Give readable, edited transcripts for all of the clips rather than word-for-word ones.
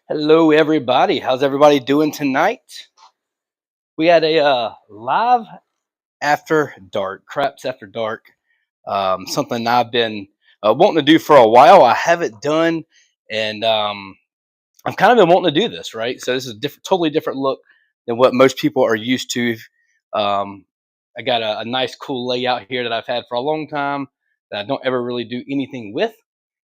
Hello, everybody. How's everybody doing tonight? We had a live after dark, craps after dark. Something I've been wanting to do for a while. I haven't done, and I've kind of been wanting to do this, right? So this is a different, totally different look than what most people are used to. Um, I got a nice, cool layout here that I've had for a long time that I don't ever really do anything with.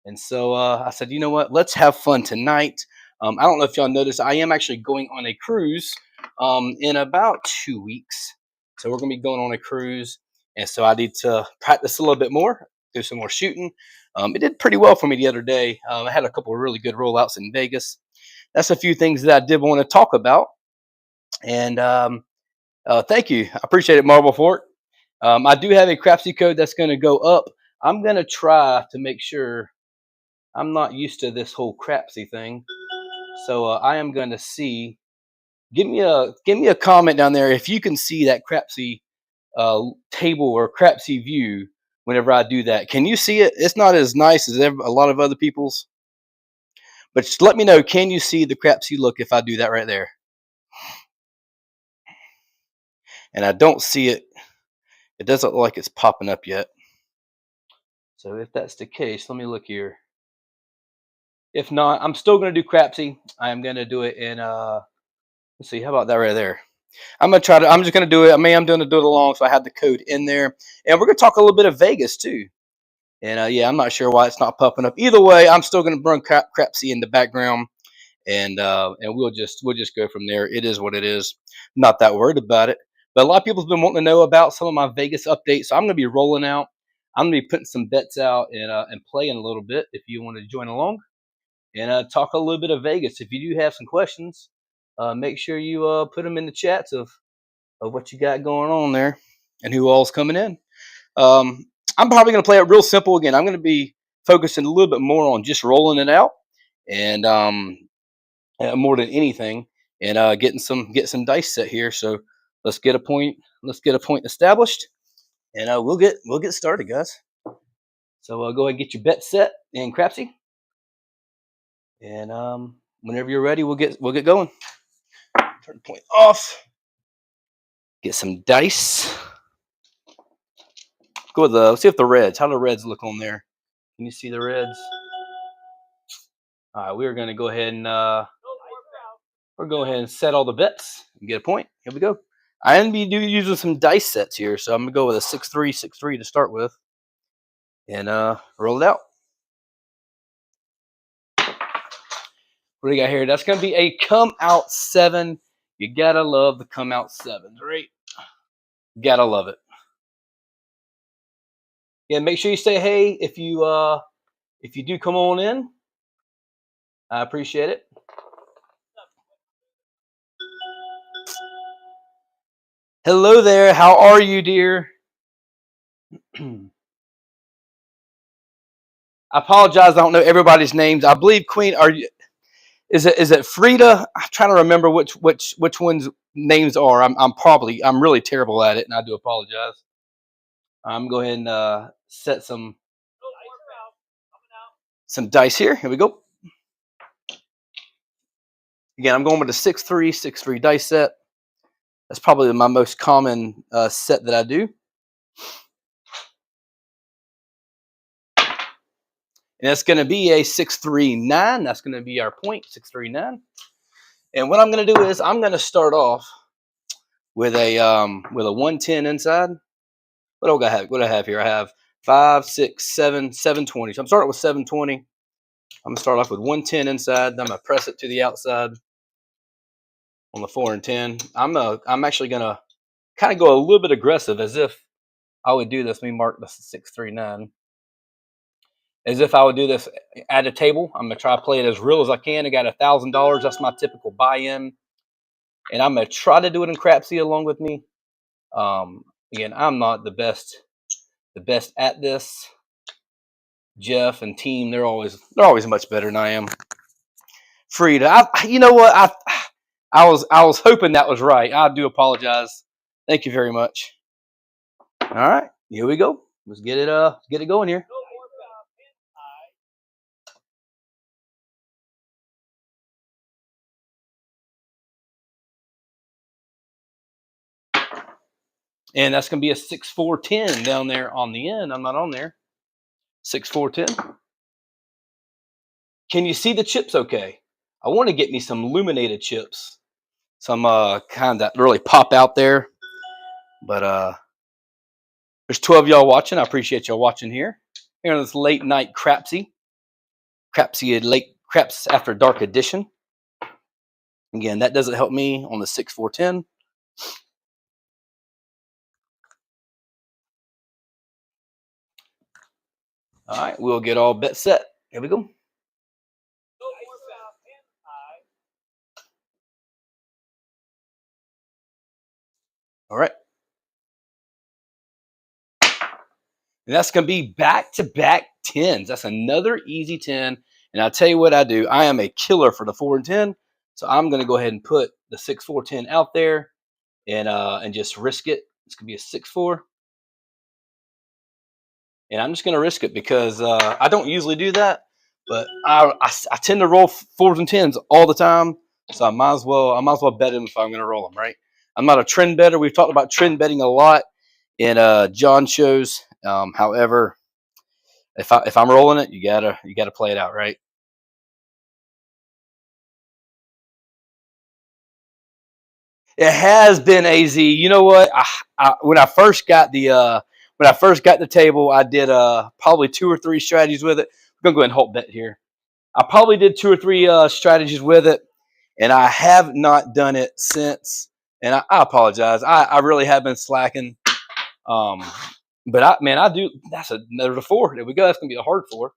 And so I said, you know what? Let's have fun tonight. I don't know if y'all noticed, I am actually going on a cruise in about 2 weeks. So we're going to be going on a cruise. And so I need to practice a little bit more, do some more shooting. It did pretty well for me the other day. I had a couple of really good rollouts in Vegas. That's a few things that I did want to talk about. And thank you. I appreciate it, Marble Fort. I do have a Crapsee code that's going to go up. I'm going to try to make sure I'm not used to this whole Crapsee thing, so I am going to see. Give me a comment down there if you can see that Crapsee table or Crapsee view. Whenever I do that, can you see it? It's not as nice as a lot of other people's, but just let me know. Can you see the Crapsee look if I do that right there? And I don't see it. It doesn't look like it's popping up yet. So if that's the case, let me look here. If not, I'm still going to do Crapsee. I am going to do it in. Let's see. How about that right there? I'm gonna try to. I'm just gonna do it. I mean, I'm gonna do it along, so I have the code in there, and we're gonna talk a little bit of Vegas too. And yeah, I'm not sure why it's not popping up. Either way, I'm still gonna run Crapsee in the background, and we'll just go from there. It is what it is. Not that worried about it. But a lot of people's been wanting to know about some of my Vegas updates, so I'm gonna be rolling out. I'm gonna be putting some bets out and playing a little bit. If you want to join along and talk a little bit of Vegas, if you do have some questions, make sure you put them in the chats of what you got going on there and who all's coming in. Um, I'm probably going to play it real simple again. I'm going to be focusing a little bit more on just rolling it out and more than anything, and get some dice set here. So let's get a point. Let's get a point established, and we'll get started, guys. So go ahead and get your bet set and Crapsee, and whenever you're ready, we'll get going. Turn the point off. Get some dice. Go with let's see if the reds. How do the reds look on there? Can you see the reds? All right, we're going to go ahead and set all the bets and get a point. Here we go. I am be using some dice sets here, so I'm gonna go with a 6-3, 6-3 to start with, and roll it out. What do you got here? That's gonna be a come out 7. You gotta love the come out 7s, right? Gotta love it. Yeah, make sure you say hey if you do come on in. I appreciate it. Hello there. How are you, dear? I apologize. I don't know everybody's names. I believe Queen. Are you? Is it Frida? I'm trying to remember which ones names are. I'm really terrible at it, and I do apologize. I'm go ahead and set some dice here. Here we go. Again, I'm going with a 6-3, 6-3 dice set. That's probably my most common set that I do. And that's going to be a 6-3-9. That's going to be our point, 6-3-9. And what I'm going to do is I'm going to start off with a 110 inside. What do I have? What do I have here? I have 5, 6, 7, 720. So I'm starting with 720. I'm gonna start off with 110 inside. Then I'm gonna press it to the outside on the 4 and 10. I'm actually gonna kind of go a little bit aggressive, as if I would do this. Let me mark the 6-3-9. As if I would do this at a table. I'm gonna try to play it as real as I can. I got $1,000. That's my typical buy-in, and I'm gonna try to do it in Crapsee along with me. Again, I'm not the best at this. Jeff and team, they're always much better than I am. Frida, you know what? I was hoping that was right. I do apologize. Thank you very much. All right, here we go. Let's get it going here. And that's going to be a 6-4-10 down there on the end. I'm not on there. 6-4-10. Can you see the chips okay? I want to get me some illuminated chips. Some kind that really pop out there. But there's 12 y'all watching. I appreciate y'all watching here. Here on this late night Crapsee late Craps After Dark edition. Again, that doesn't help me on the 6-4-10. All right, we'll get all bet set. Here we go. All right. And that's going to be back-to-back 10s. That's another easy 10. And I'll tell you what I do. I am a killer for the 4 and 10. So I'm going to go ahead and put the 6-4-10 out there and just risk it. It's going to be a 6-4. And I'm just going to risk it because I don't usually do that. But I tend to roll 4s and 10s all the time. So I might as well bet them if I'm going to roll them, right? I'm not a trend better. We've talked about trend betting a lot in John shows. However, if I'm rolling it, you gotta play it out, right? It has been AZ. You know what? When I first got the table, I did probably 2 or 3 strategies with it. I'm gonna go ahead and hold bet here. I probably did 2 or 3 strategies with it, and I have not done it since. And I apologize. I really have been slacking. But I do. That's another 4. There we go. That's gonna be a hard 4.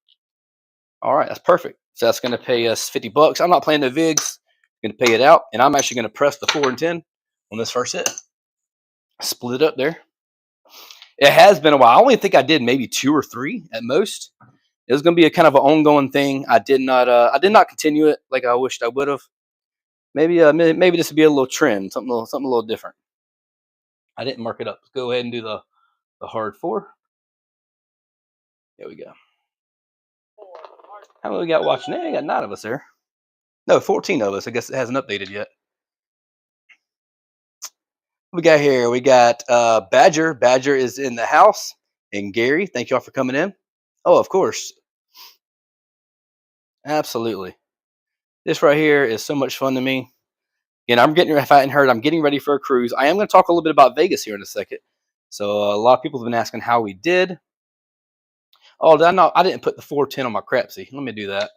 All right, that's perfect. So that's gonna pay us $50. I'm not playing the VIGs. I'm gonna pay it out, and I'm actually gonna press the 4 and 10 on this first hit. Split it up there. It has been a while. I only think I did maybe 2 or 3 at most. It was gonna be a kind of an ongoing thing. I did not continue it like I wished I would have. Maybe this would be a little trend, something a little different. I didn't mark it up. Let's go ahead and do the hard 4. There we go. How many we got watching? We got 9 of us there. No, 14 of us. I guess it hasn't updated yet. We got here? We got Badger. Badger is in the house. And Gary, thank y'all for coming in. Oh, of course. Absolutely. This right here is so much fun to me. And if I hadn't heard, I'm getting ready for a cruise. I am going to talk a little bit about Vegas here in a second. So a lot of people have been asking how we did. Oh, I didn't put the 410 on my Crapsee. Let me do that.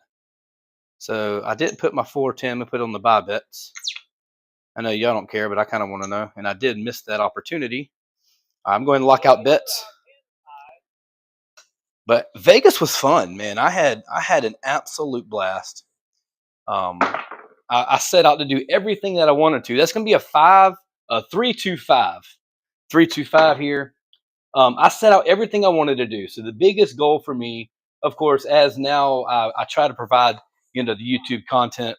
So I didn't put my 410. I put it on the buy bets. I know y'all don't care, but I kind of want to know. And I did miss that opportunity. I'm going to lock out bets. But Vegas was fun, man. I had an absolute blast. I set out to do everything that I wanted to. That's going to be a 3-2-5, 3-2-5 here. I set out everything I wanted to do. So the biggest goal for me, of course, as now I try to provide the YouTube content.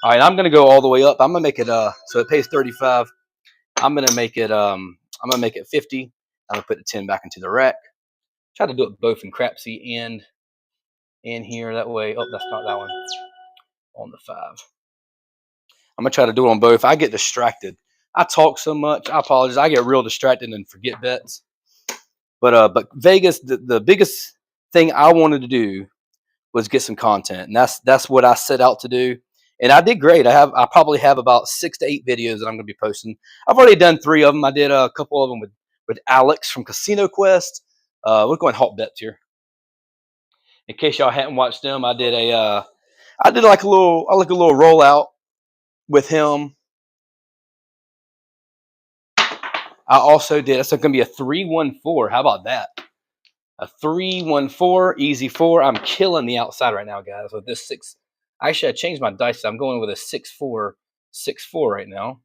All right, I'm going to go all the way up. I'm going to make it so it pays 35. I'm going to make it 50. I'm going to put the 10 back into the rack. Try to do it both in Crapsee and in here that way. Oh, that's not that one. On the 5. I'm gonna try to do it on both. I get distracted. I talk so much. I apologize. I get real distracted and forget bets. But Vegas, the biggest thing I wanted to do was get some content, and that's what I set out to do. And I did great. I probably have about 6 to 8 videos that I'm gonna be posting. I've already done 3 of them. I did a couple of them with Alex from Casino Quest. We're going hot bets here. In case y'all hadn't watched them, I did like a little rollout with him. I also did. It's going to be a 3-1-4. How about that? A 3-1-4, easy 4. I'm killing the outside right now, guys. With this 6, actually, I changed my dice. I'm going with a 6-4, 6-4 right now.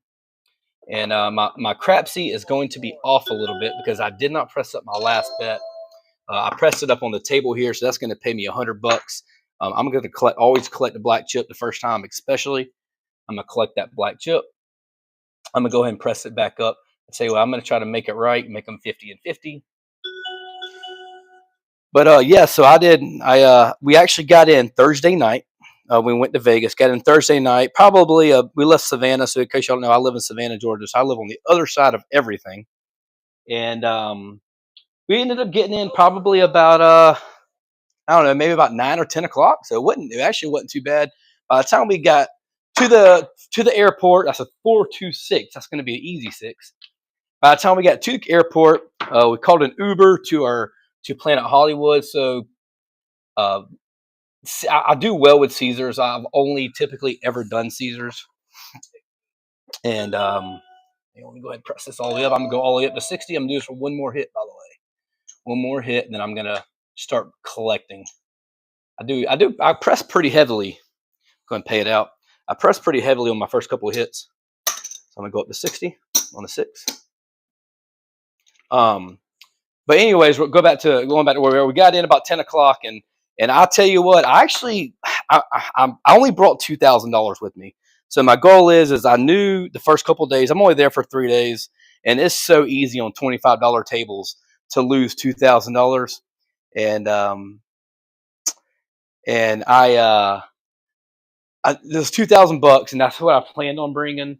And my Crapsee is going to be off a little bit because I did not press up my last bet. I pressed it up on the table here, so that's going to pay me $100. I'm going to always collect the black chip the first time, especially. I'm going to collect that black chip. I'm going to go ahead and press it back up and say, well, I'm going to try to make it right, make them 50 and 50. But yeah, so we actually got in Thursday night. We went to Vegas, got in Thursday night. Probably we left Savannah. So in case y'all know, I live in Savannah, Georgia. So I live on the other side of everything. and we ended up getting in probably about I don't know, maybe about 9 or 10 o'clock. So it actually wasn't too bad. By the time we got to the airport, that's a 426. That's going to be an easy 6. By the time we got to the airport, we called an Uber to Planet Hollywood. So uh, I do well with Caesars. I've only typically ever done Caesars, and let me go ahead and press this all the way up. I'm gonna go all the way up to 60. I'm gonna do this for one more hit, by the way. One more hit, and then I'm gonna start collecting. I press pretty heavily. Go ahead and pay it out. I press pretty heavily on my first couple of hits. So I'm gonna go up to 60 on the 6. But anyways, we'll going back to where we were. We got in about 10 o'clock, and I'll tell you what, I only brought $2,000 with me. So my goal is I knew the first couple of days, I'm only there for 3 days, and it's so easy on $25 tables to lose $2,000. And and there's $2,000, and that's what I planned on bringing.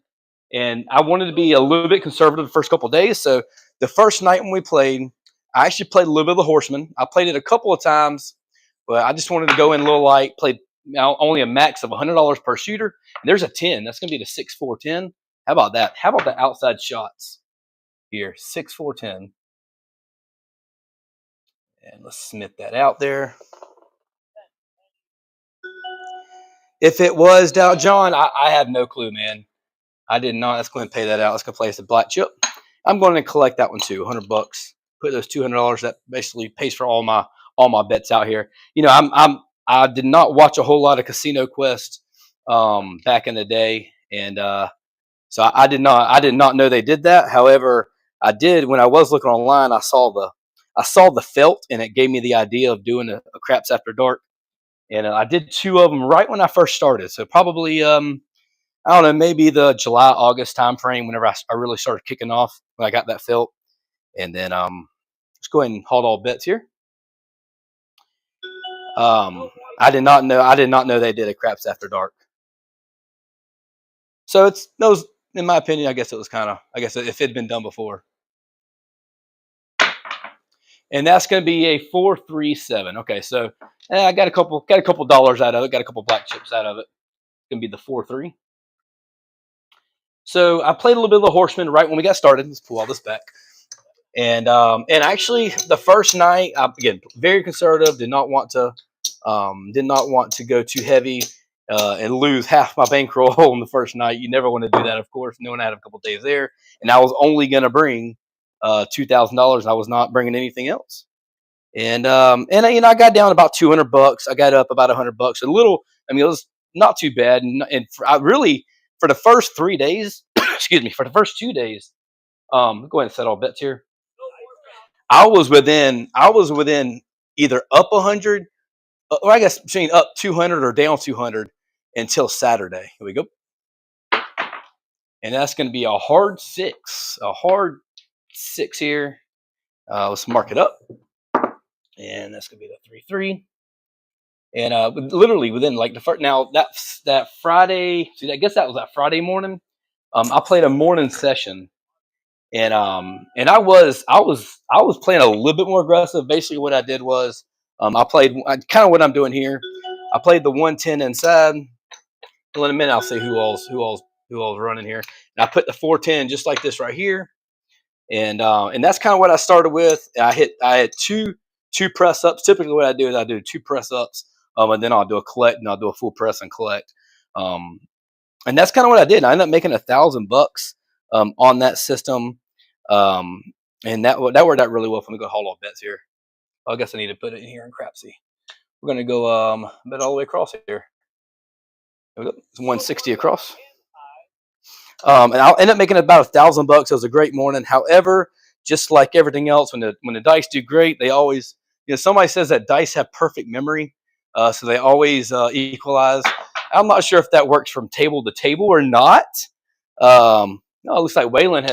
And I wanted to be a little bit conservative the first couple of days. So the first night when we played, I actually played a little bit of the Horseman. I played it a couple of times, but I just wanted to go in a little light. Played only a max of $100 per shooter. And there's a 10. That's going to be the 6-4-10. How about that? How about the outside shots here? 6-4-10. And let's submit that out there. If it was Dow John, I have no clue, man. I did not. Let's go ahead and pay that out. Let's go place a black chip. I'm going to collect that one too. $100. Put those $200. That basically pays for all my bets out here. You know, I did not watch a whole lot of Casino Quest back in the day, and so I did not know they did that. However, I did when I was looking online. I saw the felt, and it gave me the idea of doing a Craps After Dark. And I did 2 of them right when I first started. So probably I don't know, maybe the July, August time frame whenever I really started kicking off when I got that felt. And then let's go ahead and hold all bets here. I did not know they did a Craps After Dark. So in my opinion, I guess if it had been done before. And that's going to be a 437. Okay, so I got a couple dollars out of it. Got a couple black chips out of it. It's going to be the 4-3. So I played a little bit of the Horseman right when we got started. Let's pull all this back. And actually, the first night, again, very conservative. Did not want to go too heavy and lose half my bankroll on the first night. You never want to do that, of course. Knowing I had a couple days there, and I was only going to bring $2,000. I was not bringing anything else. And I got down about $200. I got up about $100. A little. I mean, it was not too bad. I really, for the first 3 days, excuse me, for the first 2 days. Go ahead and set all bets here. I was within either up 100, or I guess between up 200 or down 200 until Saturday. Here we go. And that's going to be a hard 6. A hard 6 here. Let's mark it up. And that's going to be the 3-3. And literally within like the first, now that Friday, I guess that was that Friday morning. I played a morning session. And I was playing a little bit more aggressive. Basically, what I did was I played kind of what I'm doing here. I played the 110 inside. Well, in a minute, I'll say who all's running here. And I put the 410 just like this right here. And that's kind of what I started with. I had two press ups. Typically, what I do is I do 2 press ups, and then I'll do a collect, and I'll do a full press and collect. And that's kind of what I did. I ended up making $1,000 on that system. And that worked out really well for me to go haul off bets here. I guess I need to put it in here in Crapsee. We're going to go bet all the way across here. There we go. It's 160 across. And I'll end up making about $1,000. It was a great morning. However, just like everything else, when the dice do great, they always, somebody says that dice have perfect memory, so they always equalize. I'm not sure if that works from table to table or not. No, it looks like Waylon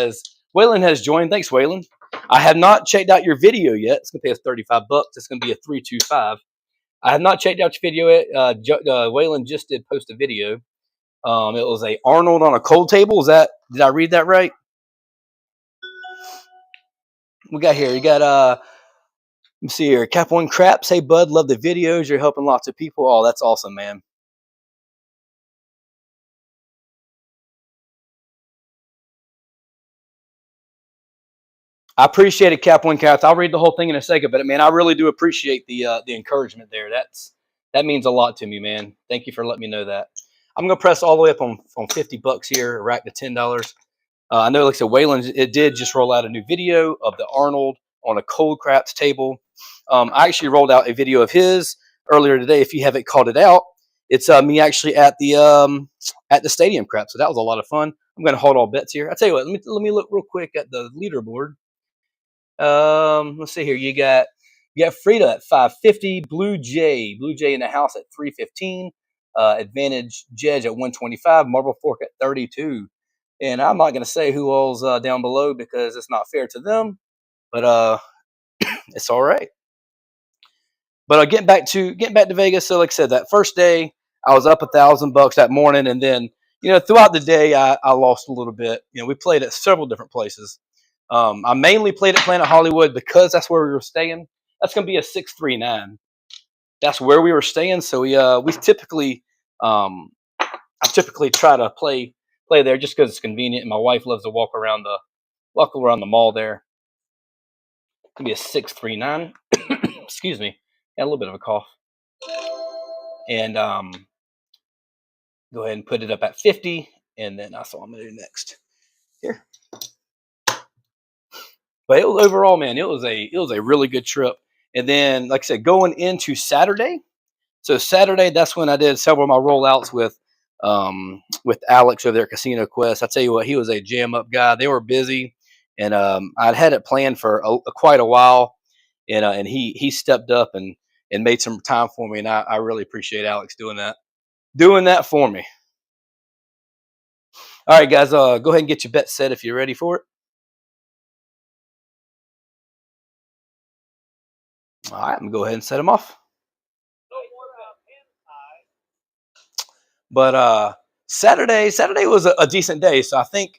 has joined. Thanks, Waylon. I have not checked out your video yet. It's going to pay us $35. It's going to be a 325. I have not checked out your video yet. Waylon just did post a video. It was a Arnold on a cold table. Did I read that right? We got here. You got let me see here. Cap One Craps. Hey bud, love the videos. You're helping lots of people. Oh, that's awesome, man. I appreciate it, Cap One Caps. I'll read the whole thing in a second, but man, I really do appreciate the encouragement there. That means a lot to me, man. Thank you for letting me know that. I'm gonna press all the way up on $50 here, rack to $10. I know, like I said, Waylon, it did just roll out a new video of the Arnold on a cold craps table. I actually rolled out a video of his earlier today. If you haven't called it out, it's me actually at the stadium crap. So that was a lot of fun. I'm gonna hold all bets here. I tell you what, let me look real quick at the leaderboard. Let's see here. You got Frida at 550, Blue Jay in the house at 315, Advantage Jedge at 125, Marble Fork at 32. And I'm not going to say who all's down below because it's not fair to them, but it's all right. But getting back to Vegas. So like I said, that first day I was up $1,000 that morning, and then throughout the day I lost a little bit. We played at several different places. I mainly played at Planet Hollywood because that's where we were staying. That's going to be a 639. That's where we were staying. So we typically I typically try to play there just because it's convenient, and my wife loves to walk around the mall there. It could be a 639. Excuse me, got a little bit of a cough. And go ahead and put it up at 50, and then that's what I'm gonna do next here. But it was overall, man, it was a really good trip. And then, like I said, going into Saturday. So Saturday, that's when I did several of my rollouts with Alex over there at Casino Quest. I tell you what, he was a jam up guy. They were busy, and I'd had it planned for quite a while, and he stepped up and made some time for me, and I really appreciate Alex doing that for me. All right, guys, go ahead and get your bet set if you're ready for it. All right, I'm gonna go ahead and set them off. But Saturday was a decent day. So I think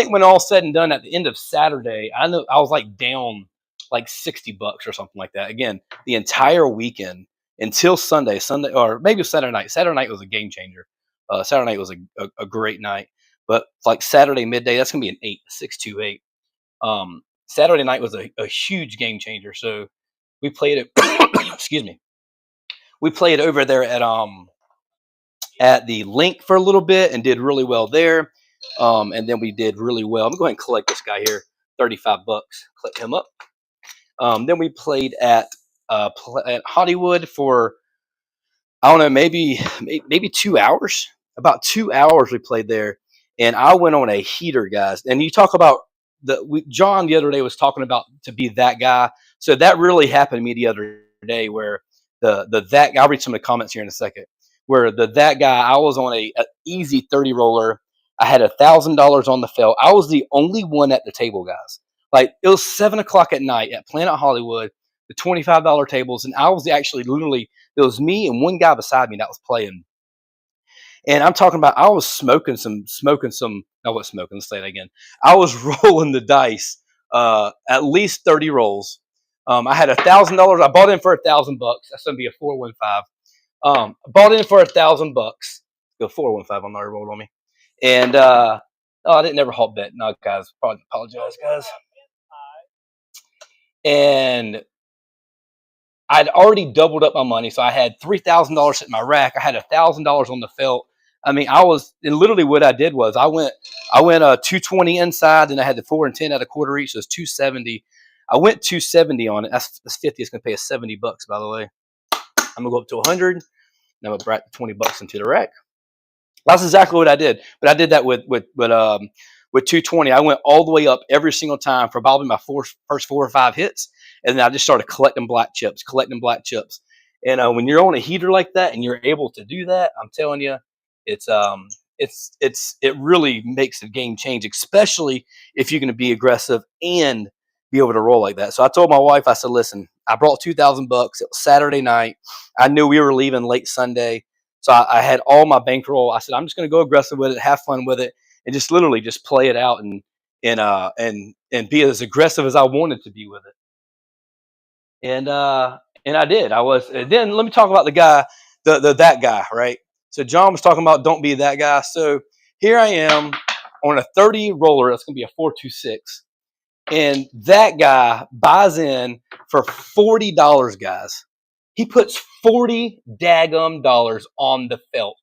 when all said and done, at the end of Saturday, I know I was like down like $60 or something like that. Again, the entire weekend until Sunday, or maybe it was Saturday night. Saturday night was a game changer. Saturday night was a great night. But like Saturday midday, that's gonna be an 628. Saturday night was a huge game changer. So we played it. Excuse me. We played over there at the link for a little bit and did really well there. And then we did really well. I'm going to collect this guy here, $35. Collect him up. Then we played at Hollywood for, I don't know, maybe 2 hours. About 2 hours we played there, and I went on a heater, guys. And you talk about John the other day was talking about to be that guy. So that really happened to me the other day, where that I'll read some of the comments here in a second. Where that guy, I was on a easy 30 roller. I had $1,000 on the felt. I was the only one at the table, guys. Like, it was 7 o'clock at night at Planet Hollywood, the $25 tables, and I was actually literally, it was me and one guy beside me that was playing. And I'm talking about, I was smoking some. I wasn't smoking. Let's say that again. I was rolling the dice, at least 30 rolls. I had $1,000. I bought in for $1,000. That's gonna be a 415. Bought in for $1,000. Go 415 on the roll on me. And oh, I didn't never halt bet. No, guys, probably apologize, guys. And I'd already doubled up my money, so I had $3,000 in my rack. I had $1,000 on the felt. I mean, and literally what I did was I went 220 inside, and I had the 4 and 10 at a quarter each, so it's 270. I went 270 on it. That's 50. It's gonna pay us $70, by the way. I'm gonna go up to 100. And I'm gonna bring $20 into the rack. That's exactly what I did. But I did that with 220. I went all the way up every single time for probably my first 4 or 5 hits, and then I just started collecting black chips. And when you're on a heater like that and you're able to do that, I'm telling you, it really makes the game change, especially if you're going to be aggressive and be able to roll like that. So I told my wife, I said, listen, I brought $2,000. It was Saturday night. I knew we were leaving late Sunday. So I had all my bankroll. I said, I'm just going to go aggressive with it, have fun with it, and just literally just play it out. and be as aggressive as I wanted to be with it. And I did. I was. And then let me talk about the guy, the that guy, right? So John was talking about don't be that guy. So here I am on a 30 roller. That's gonna be a 426, and that guy buys in for $40, guys. He puts 40 daggum dollars on the felt.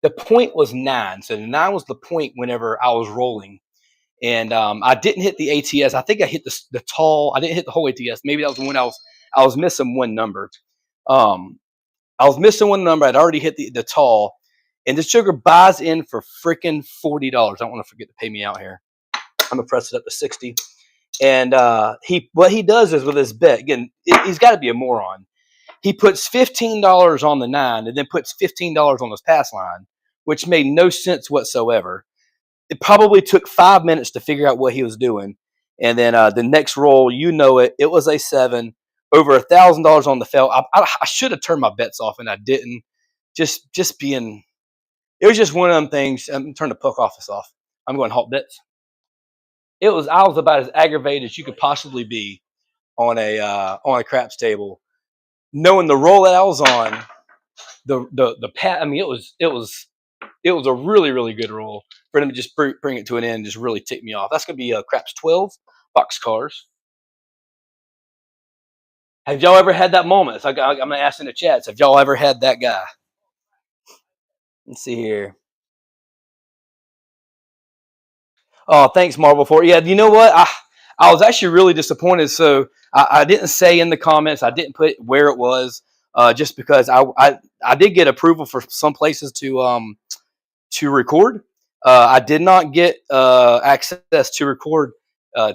The point was 9, so 9 was the point whenever I was rolling. And I didn't hit the ATS. I think I hit the tall. I didn't hit the whole ATS. Maybe that was when I was missing one number. Um, I was missing one number. I'd already hit the tall, and this sugar buys in for freaking $40. I don't want to forget to pay me out here. I'm gonna press it up to 60. And he what he does is with his bet again. He's got to be a moron. He puts $15 on the 9, and then puts $15 on his pass line, which made no sense whatsoever. It probably took 5 minutes to figure out what he was doing. And then the next roll, you know it, it was a 7, over $1,000 on the felt. I should have turned my bets off, and I didn't. Just being, it was just one of them things. I'm turning the puck office off. I'm going halt bets. I was about as aggravated as you could possibly be on a craps table, knowing the roll that I was on. The pat. I mean, it was a really, really good roll for them to just bring it to an end, just really tick me off. That's going to be Craps 12 box cars. Have y'all ever had that moment? I'm going to ask in the chats. Have y'all ever had that guy? Let's see here. Oh, thanks, Marble, for it. Yeah, you know what? I was actually really disappointed. So I didn't say in the comments. I didn't put where it was, just because I did get approval for some places to record. I did not get access to record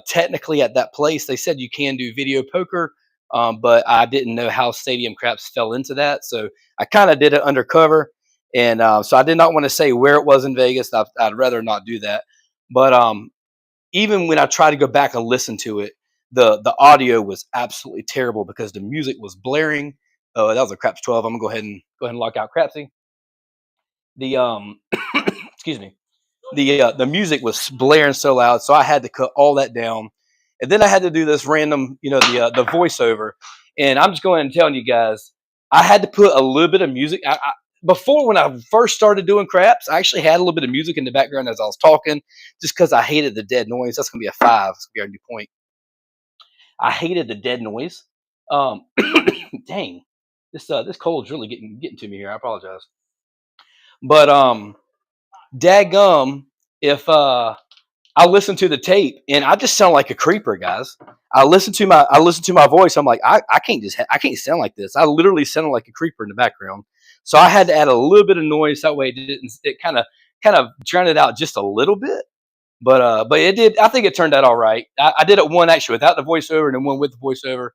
technically at that place. They said you can do video poker, but I didn't know how Stadium Craps fell into that. So I kind of did it undercover. And so I did not want to say where it was in Vegas. I'd rather not do that. But even when I tried to go back and listen to it, the audio was absolutely terrible because the music was blaring. That was a Craps 12. I'm gonna go ahead and lock out Crapsee. The excuse me, the music was blaring so loud, so I had to cut all that down, and then I had to do this random, the voiceover. And I'm just going and telling you guys, I had to put a little bit of music. Before, when I first started doing craps, I actually had a little bit of music in the background as I was talking, just because I hated the dead noise. That's gonna be a 5. It's gonna be our new point. I hated the dead noise. Um, dang, this cold's really getting to me here. I apologize, but daggum, if I listened to the tape and I just sound like a creeper, guys. I listened to my voice. I'm like, I I can't sound like this. I literally sounded like a creeper in the background. So I had to add a little bit of noise. That way it kind of drowned it out just a little bit. But it did. I think it turned out all right. I did it one actually without the voiceover, and then one with the voiceover.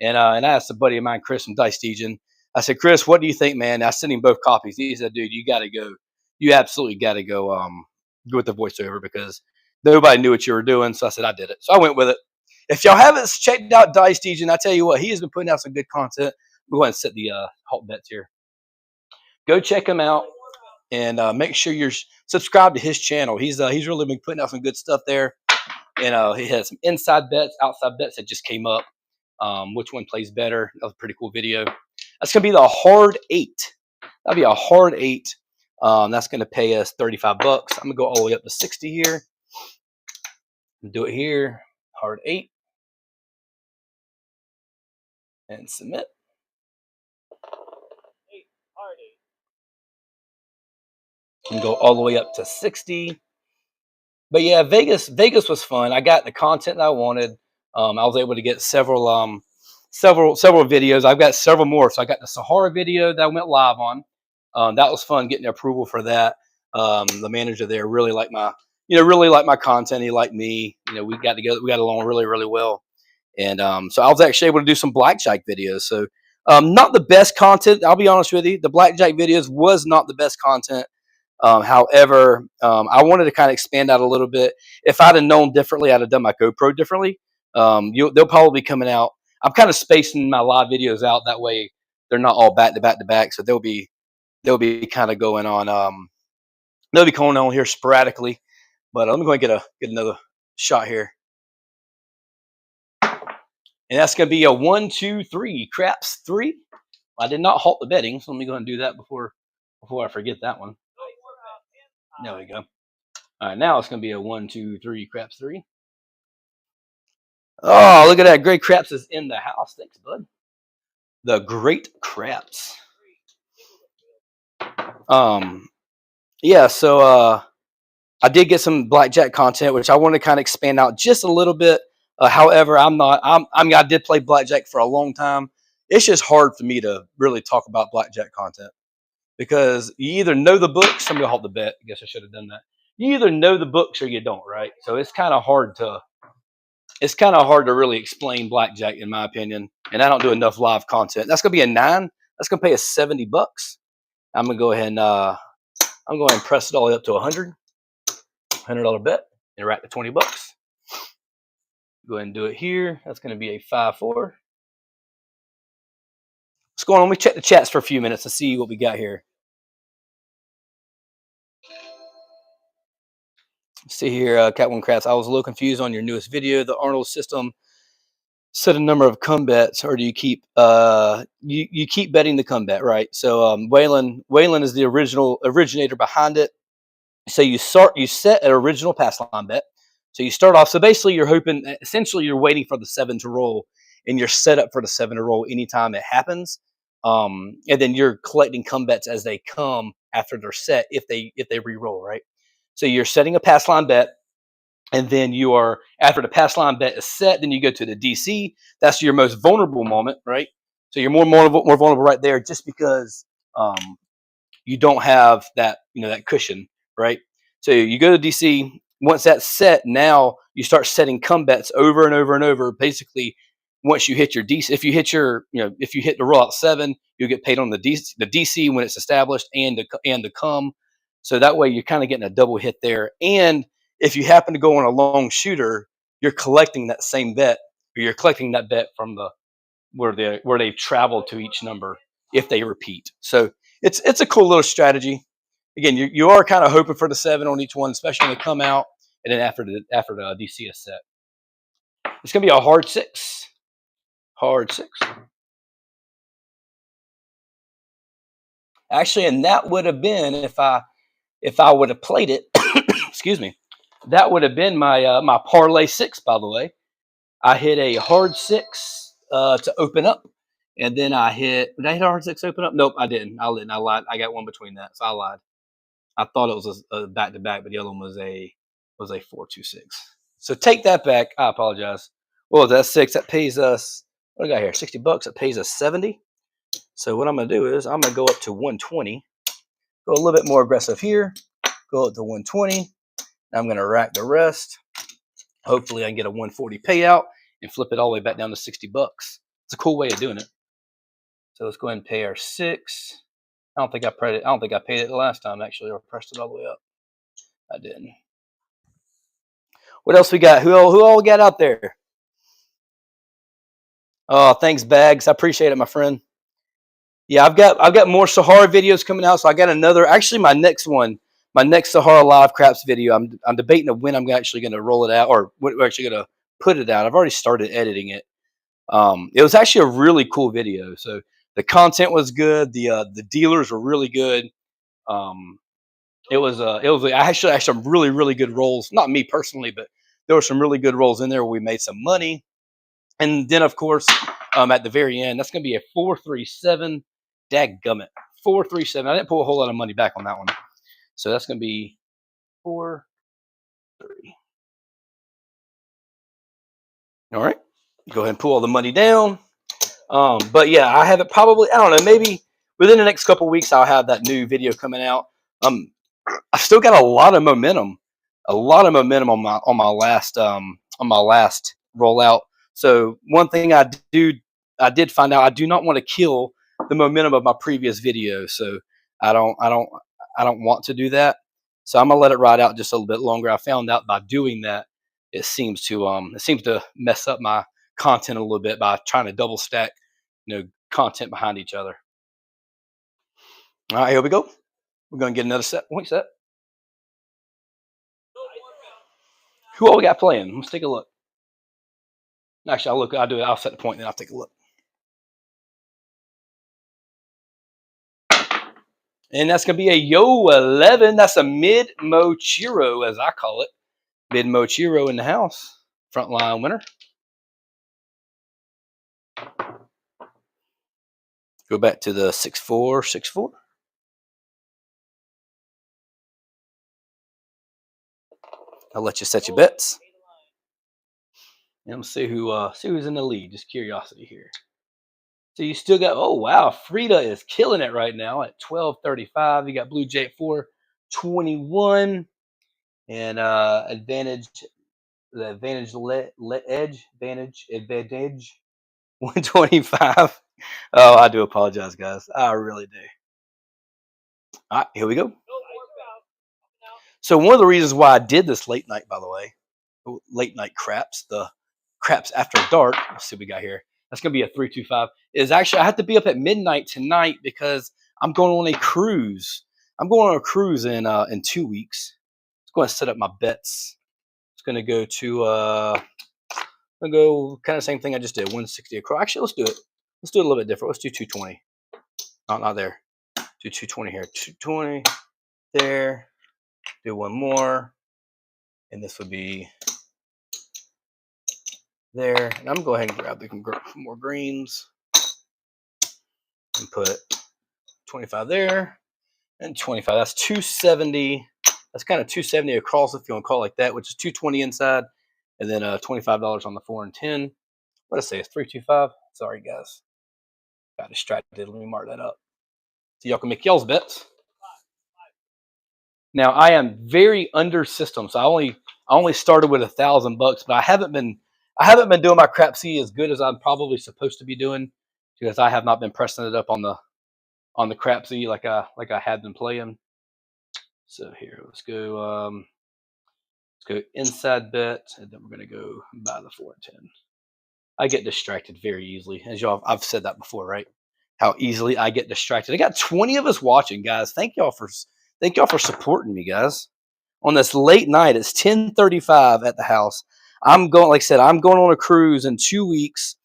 And I asked a buddy of mine, Chris from Dice Dejan. I said, Chris, what do you think, man? I sent him both copies. He said, dude, you got to go. You absolutely got to go. Go with the voiceover because nobody knew what you were doing. So I said, I did it. So I went with it. If y'all haven't checked out Dice Dejan, I tell you what, he has been putting out some good content. We'll go ahead and set the halt bets here. Go check him out. And make sure you're subscribed to his channel. He's really been putting out some good stuff there. And he has some inside bets, outside bets that just came up. Which one plays better? That was a pretty cool video. That's gonna be the hard 8. That'll be a hard 8. That's gonna pay us $35. I'm gonna go all the way up to 60 here. Do it here. Hard 8. And submit. And go all the way up to 60. But yeah, Vegas was fun. I got the content that I wanted. I was able to get several videos. I've got several more. So I got the Sahara video that I went live on. That was fun getting approval for that. The manager there really liked my content. He liked me. We got together. We got along really, really well. And so I was actually able to do some Blackjack videos. So not the best content. I'll be honest with you. The Blackjack videos was not the best content. However, I wanted to kind of expand out a little bit. If I'd have known differently, I'd have done my GoPro differently. They'll probably be coming out. I'm kind of spacing my live videos out that way they're not all back to back to back. So they'll be kind of going on. They'll be going on here sporadically. But I'm going to get another shot here. And that's going to be a 1, 2, 3. Craps 3. I did not halt the betting, so let me go and do that before I forget that one. There we go. All right, now it's going to be a 1, 2, 3. Craps 3. Oh, look at that. Great Craps is in the house. Thanks, bud. The Great Craps. Yeah, so I did get some blackjack content, which I want to kind of expand out just a little bit. However, I did play blackjack for a long time. It's just hard for me to really talk about blackjack content because you either know the books. I'm gonna hold the bet. I guess I should have done that. You either know the books or you don't, right? So it's kind of hard to really explain blackjack, in my opinion. And I don't do enough live content. That's gonna be a 9. That's gonna pay us $70. I'm gonna go ahead and press it all the way up to $100 bet and rack the $20. Go ahead and do it here. That's going to be a 5-4. What's going on? Let me check the chats for a few minutes and see what we got here. Let's see here, Cat One Crafts. I was a little confused on your newest video. The Arnold system set a number of come bets, or do you keep you keep betting the come bet, right? So Waylon is the originator behind it. So you set an original pass line bet. So you start off. So basically, you're hoping. Essentially, you're waiting for the 7 to roll, and you're set up for the 7 to roll anytime it happens. And then you're collecting come bets as they come after they're set, if they re-roll, right? So you're setting a pass line bet, and then you are, after the pass line bet is set, then you go to the DC. That's your most vulnerable moment, right? So you're more vulnerable right there, just because you don't have that that cushion, right? So you go to DC. Once that's set, now you start setting come bets over and over and over. Basically, once you hit your DC, if you hit if you hit the rollout 7, you'll get paid on the DC when it's established, and the come. So that way you're kind of getting a double hit there. And if you happen to go on a long shooter, you're collecting that same bet, or you're collecting that bet from the where they've traveled to each number if they repeat. So it's a cool little strategy. Again, you are kind of hoping for the 7 on each one, especially when they come out, and then after the DC is set. It's gonna be a hard 6. Hard 6. Actually, and that would have been, if I would have played it. Excuse me. That would have been my my parlay 6. By the way, I hit a hard 6 to open up, and then I hit. Did I hit a hard 6 to open up? Nope, I didn't. I lied. I got one between that, so I lied. I thought it was a back to back, but the other one was a 4-2-6. So take that back. I apologize. Well, that's 6. That pays us. What do I got here? $60. That pays us 70. So what I'm gonna do is I'm gonna go up to 120. Go a little bit more aggressive here. Go up to 120. I'm gonna rack the rest. Hopefully, I can get a 140 payout and flip it all the way back down to $60. It's a cool way of doing it. So let's go ahead and pay our 6. I don't think I paid it the last time, actually, or pressed it all the way up. I didn't. What else we got? Who all got out there? Oh, thanks, Bags. I appreciate it, my friend. Yeah, I've got more Sahara videos coming out. So I got another. Actually, my next Sahara live craps video. I'm debating of when I'm actually going to roll it out, or when we're actually going to put it out. I've already started editing it. It was actually a really cool video. So the content was good. The dealers were really good. I actually had some really good rolls. Not me personally, but there were some really good rolls in there where we made some money. And then, of course, at the very end, that's going to be a 4-3-7. Dadgummit. 4-3-7. I didn't pull a whole lot of money back on that one. So that's going to be 4-3. All right. Go ahead and pull all the money down. But yeah, I have it probably, I don't know, maybe within the next couple of weeks, I'll have that new video coming out. I still got a lot of momentum on my last rollout. So one thing I did find out, I do not want to kill the momentum of my previous video. So I don't want to do that. So I'm gonna let it ride out just a little bit longer. I found out by doing that, it seems to mess up my content a little bit by trying to double stack, content behind each other. All right, here we go. We're gonna get another point set. Who all we got playing? Let's take a look. Actually, I'll look. I'll do it. I'll set the point, then I'll take a look. And that's going to be a Yo 11. That's a mid Mochiro, as I call it. Mid Mochiro in the house. Frontline winner. Go back to the 6-4, 6-4. I'll let you set your bets. And we'll see who's in the lead. Just curiosity here. So you still got, oh wow, Frida is killing it right now at 12.35. You got Blue Jay at 4.21, and advantage 125. Oh, I do apologize, guys. I really do. All right, here we go. So one of the reasons why I did this late night, by the way, late night craps, the craps after dark. Let's see what we got here. That's going to be a 325. Is actually, I have to be up at midnight tonight because I'm going on a cruise. I'm going on a cruise in 2 weeks. I'm going to set up my bets. It's going to go to, I'm going to go kind of same thing I just did, 160 across. Actually, let's do it. Let's do it a little bit different. Let's do 220. Not there. Do 220 here. 220 there. Do one more. And this would be there. And I'm going to go ahead and grab some more greens and put 25 there and 25. That's 270. That's kind of 270 across, if you want to call it like that, which is 220 inside, and then $25 on the 4 and 10. What did I say? It's 325. Sorry, guys. Got distracted. Let me mark that up so y'all can make y'all's bets. Now I am very under system, so I only started with $1,000, but I haven't been doing my Crapsee as good as I'm probably supposed to be doing because I have not been pressing it up on the Crapsee like I had been playing. So here, let's go inside bet, and then we're gonna go buy the 4 and 10. I get distracted very easily, as y'all. I've said that before, right? How easily I get distracted. I got 20 of us watching, guys. Thank y'all for supporting me, guys. On this late night, it's 10:35 at the house. I'm going, like I said, I'm going on a cruise in 2 weeks.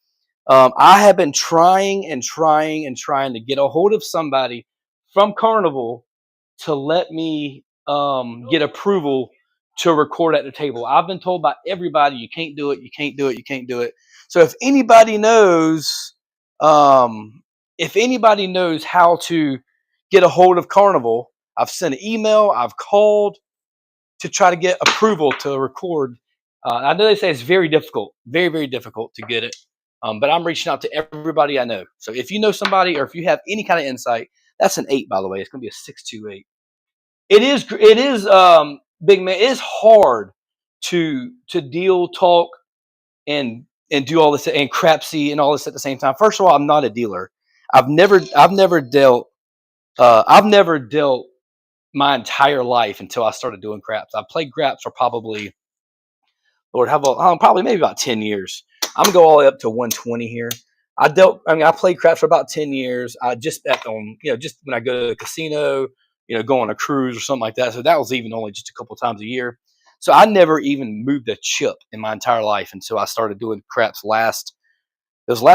I have been trying to get a hold of somebody from Carnival to let me get approval to record at the table. I've been told by everybody, you can't do it, you can't do it, you can't do it. So if anybody knows, how to get a hold of Carnival, I've sent an email, I've called to try to get approval to record. I know they say it's very difficult, very, very difficult to get it. But I'm reaching out to everybody I know. So if you know somebody or if you have any kind of insight, that's an 8, by the way. It's going to be a 628. It is, big man. It is hard to deal, talk, and do all this and Crapsee and all this at the same time. First of all, I'm not a dealer. I've never dealt my entire life until I started doing craps. I played craps for probably, Lord, probably maybe about 10 years. I'm gonna go all the way up to 120 here. I played craps for about 10 years. I just bet on, just when I go to the casino, go on a cruise or something like that. So that was even only just a couple times a year. So I never even moved a chip in my entire life until I started doing craps last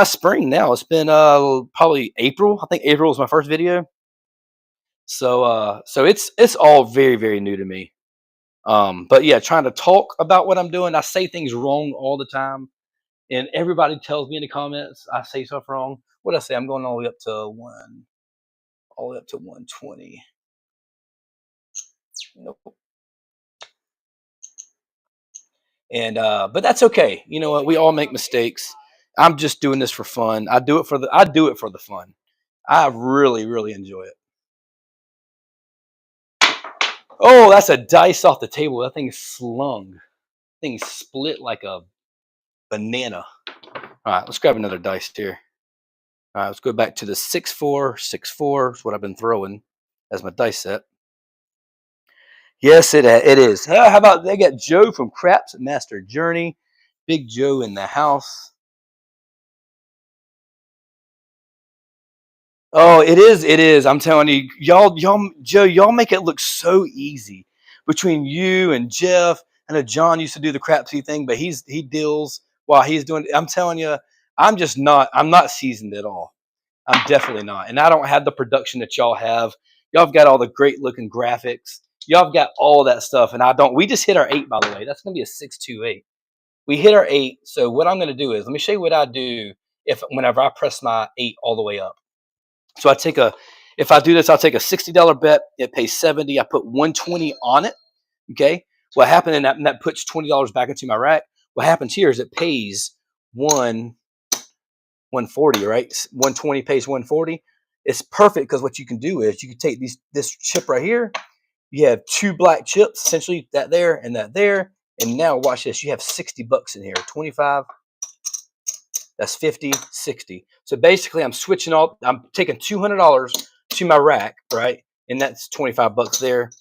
spring. Now it's been probably April. I think April was my first video. So it's all very, very new to me. But yeah, trying to talk about what I'm doing. I say things wrong all the time, and everybody tells me in the comments I say stuff wrong. What did I say? I'm going all the way up to 120. Nope. And but that's okay. You know what? We all make mistakes. I'm just doing this for fun. I do it for the fun. I really, really enjoy it. Oh, that's a dice off the table. That thing slung. Thing split like a banana. All right, let's grab another dice here. All right, let's go back to the 6-4, 6-4. Is what I've been throwing as my dice set. Yes, it is. How about they got Joe from Craps Master Journey? Big Joe in the house. Oh, it is. It is. I'm telling you, y'all, Joe, y'all make it look so easy between you and Jeff. I know John used to do the Crapsee thing, but he deals while he's doing. I'm telling you, I'm not seasoned at all. I'm definitely not, and I don't have the production that y'all have. Y'all have got all the great looking graphics. Y'all have got all that stuff, and I don't. We just hit our 8, by the way. That's gonna be a 628. We hit our 8. So what I'm gonna do is let me show you what I do if whenever I press my 8 all the way up. So if I do this, I'll take a $60 bet. It pays 70. I put 120 on it. Okay. What happened and that puts $20 back into my rack. What happens here is it pays 140, right? 120 pays 140. It's perfect because what you can do is you can take this chip right here. You have 2 black chips, essentially that there and that there. And now watch this. You have 60 bucks in here. 25. That's 50, 60. So basically I'm taking $200 to my rack, right? And that's 25 bucks there.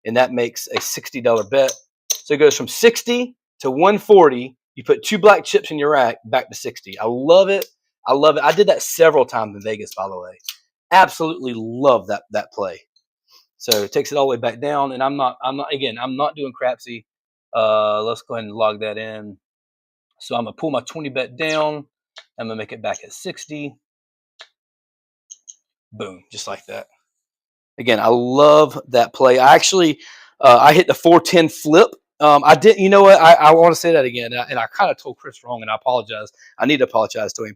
And that makes a $60 bet. So it goes from 60 to 140. You put 2 black chips in your rack, back to 60. I love it. I love it. I did that several times in Vegas, by the way. Absolutely love that play. So it takes it all the way back down. And I'm not doing Crapsee. Let's go ahead and log that in. So I'm gonna pull my 20 bet down. I'm gonna make it back at 60. Boom, just like that. Again, I love that play. I actually, I hit the 410 flip. I didn't, you know what? I want to say that again. And I kind of told Chris wrong, and I apologize. I need to apologize to him.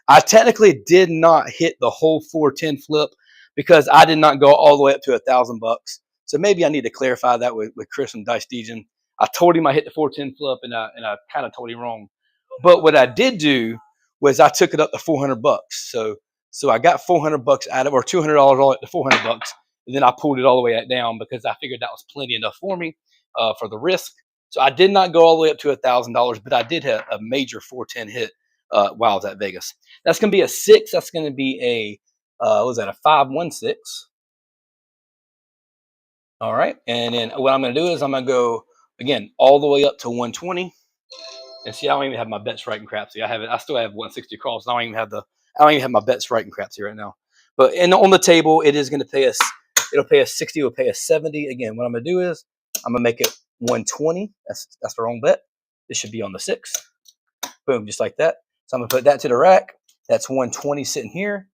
I technically did not hit the whole 410 flip because I did not go all the way up to $1,000. So maybe I need to clarify that with Chris and Dice Dejan. I told him I hit the 410 flip, and I kind of told him wrong. But what I did do was I took it up to $400. So I got $400 out of, or $200 all at the $400. And then I pulled it all the way down because I figured that was plenty enough for me for the risk. So I did not go all the way up to $1,000, but I did have a major 410 hit while I was at Vegas. That's going to be a 6. That's going to be a, what was that, a 516. All right. And then what I'm going to do is I'm going to go, again, all the way up to 120. And see, I don't even have my bets right in Crapsee. I still have 160 calls. I don't even have my bets right in Crapsee right now. But on the table, it is going to pay us. It'll pay us 60. It'll pay us 70. Again, what I'm going to do is I'm going to make it 120. That's the wrong bet. This should be on the 6. Boom, just like that. So I'm going to put that to the rack. That's 120 sitting here,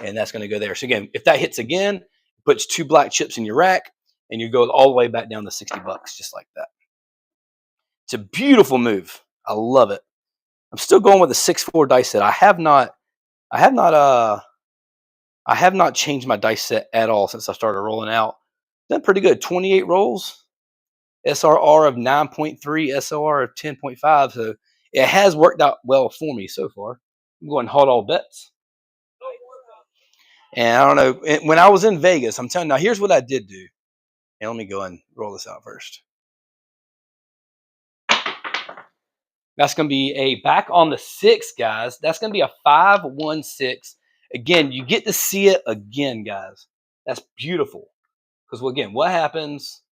and that's going to go there. So again, if that hits again, it puts 2 black chips in your rack, and you go all the way back down to $60, just like that. It's a beautiful move. I love it. I'm still going with a 6-4 dice set. I have not changed my dice set at all since I started rolling out. Done pretty good. 28 rolls, SRR of 9.3, SOR of 10.5. So it has worked out well for me so far. I'm going hold all bets. And I don't know, when I was in Vegas, I'm telling you, now here's what I did do. And let me go and roll this out first. That's going to be a back on the 6, guys. That's going to be a 5-1-6. Again, you get to see it again, guys. That's beautiful. Because, again, what happens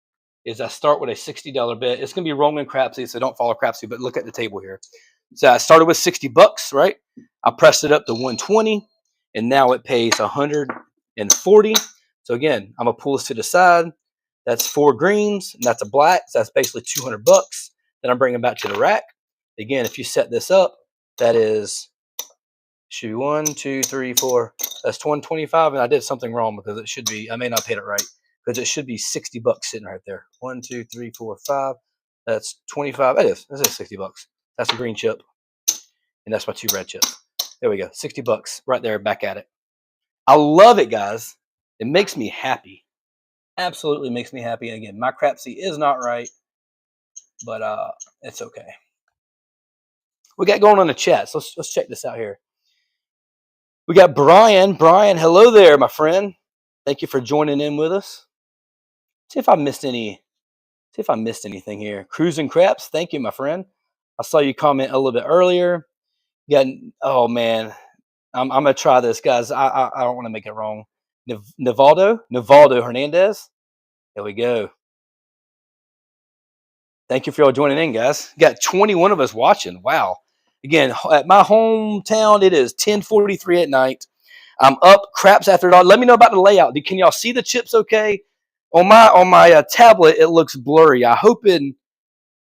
is I start with a $60 bet. It's going to be wrong in Crapsee, so don't follow Crapsee, but look at the table here. So I started with $60, right? I pressed it up to 120, and now it pays 140. So, again, I'm going to pull this to the side. That's 4 greens, and that's a black. So that's basically $200. Then I'm bringing back to the rack. Again, if you set this up, that is, should be 1, 2, 3, 4. That's 125, and I did something wrong because it should be, I may not have paid it right, because it should be $60 sitting right there. 1, 2, 3, 4, 5. That's 25. That is $60. That's a green chip, and that's my 2 red chips. There we go. $60 right there, back at it. I love it, guys. It makes me happy. Absolutely makes me happy. And again, my Crapsee is not right, but it's okay. We got going on the chat, so let's check this out here. We got Brian. Brian, hello there, my friend. Thank you for joining in with us. See if I missed anything here. Cruising Craps, thank you, my friend. I saw you comment a little bit earlier. Oh man, I'm gonna try this, guys. I don't want to make it wrong. Nivaldo Hernandez. There we go. Thank you for all joining in, guys. Got 21 of us watching. Wow. Again, at my hometown, it is 10:43 at night. I'm up, craps after dark. Let me know about the layout. Can y'all see the chips okay? On my tablet, it looks blurry.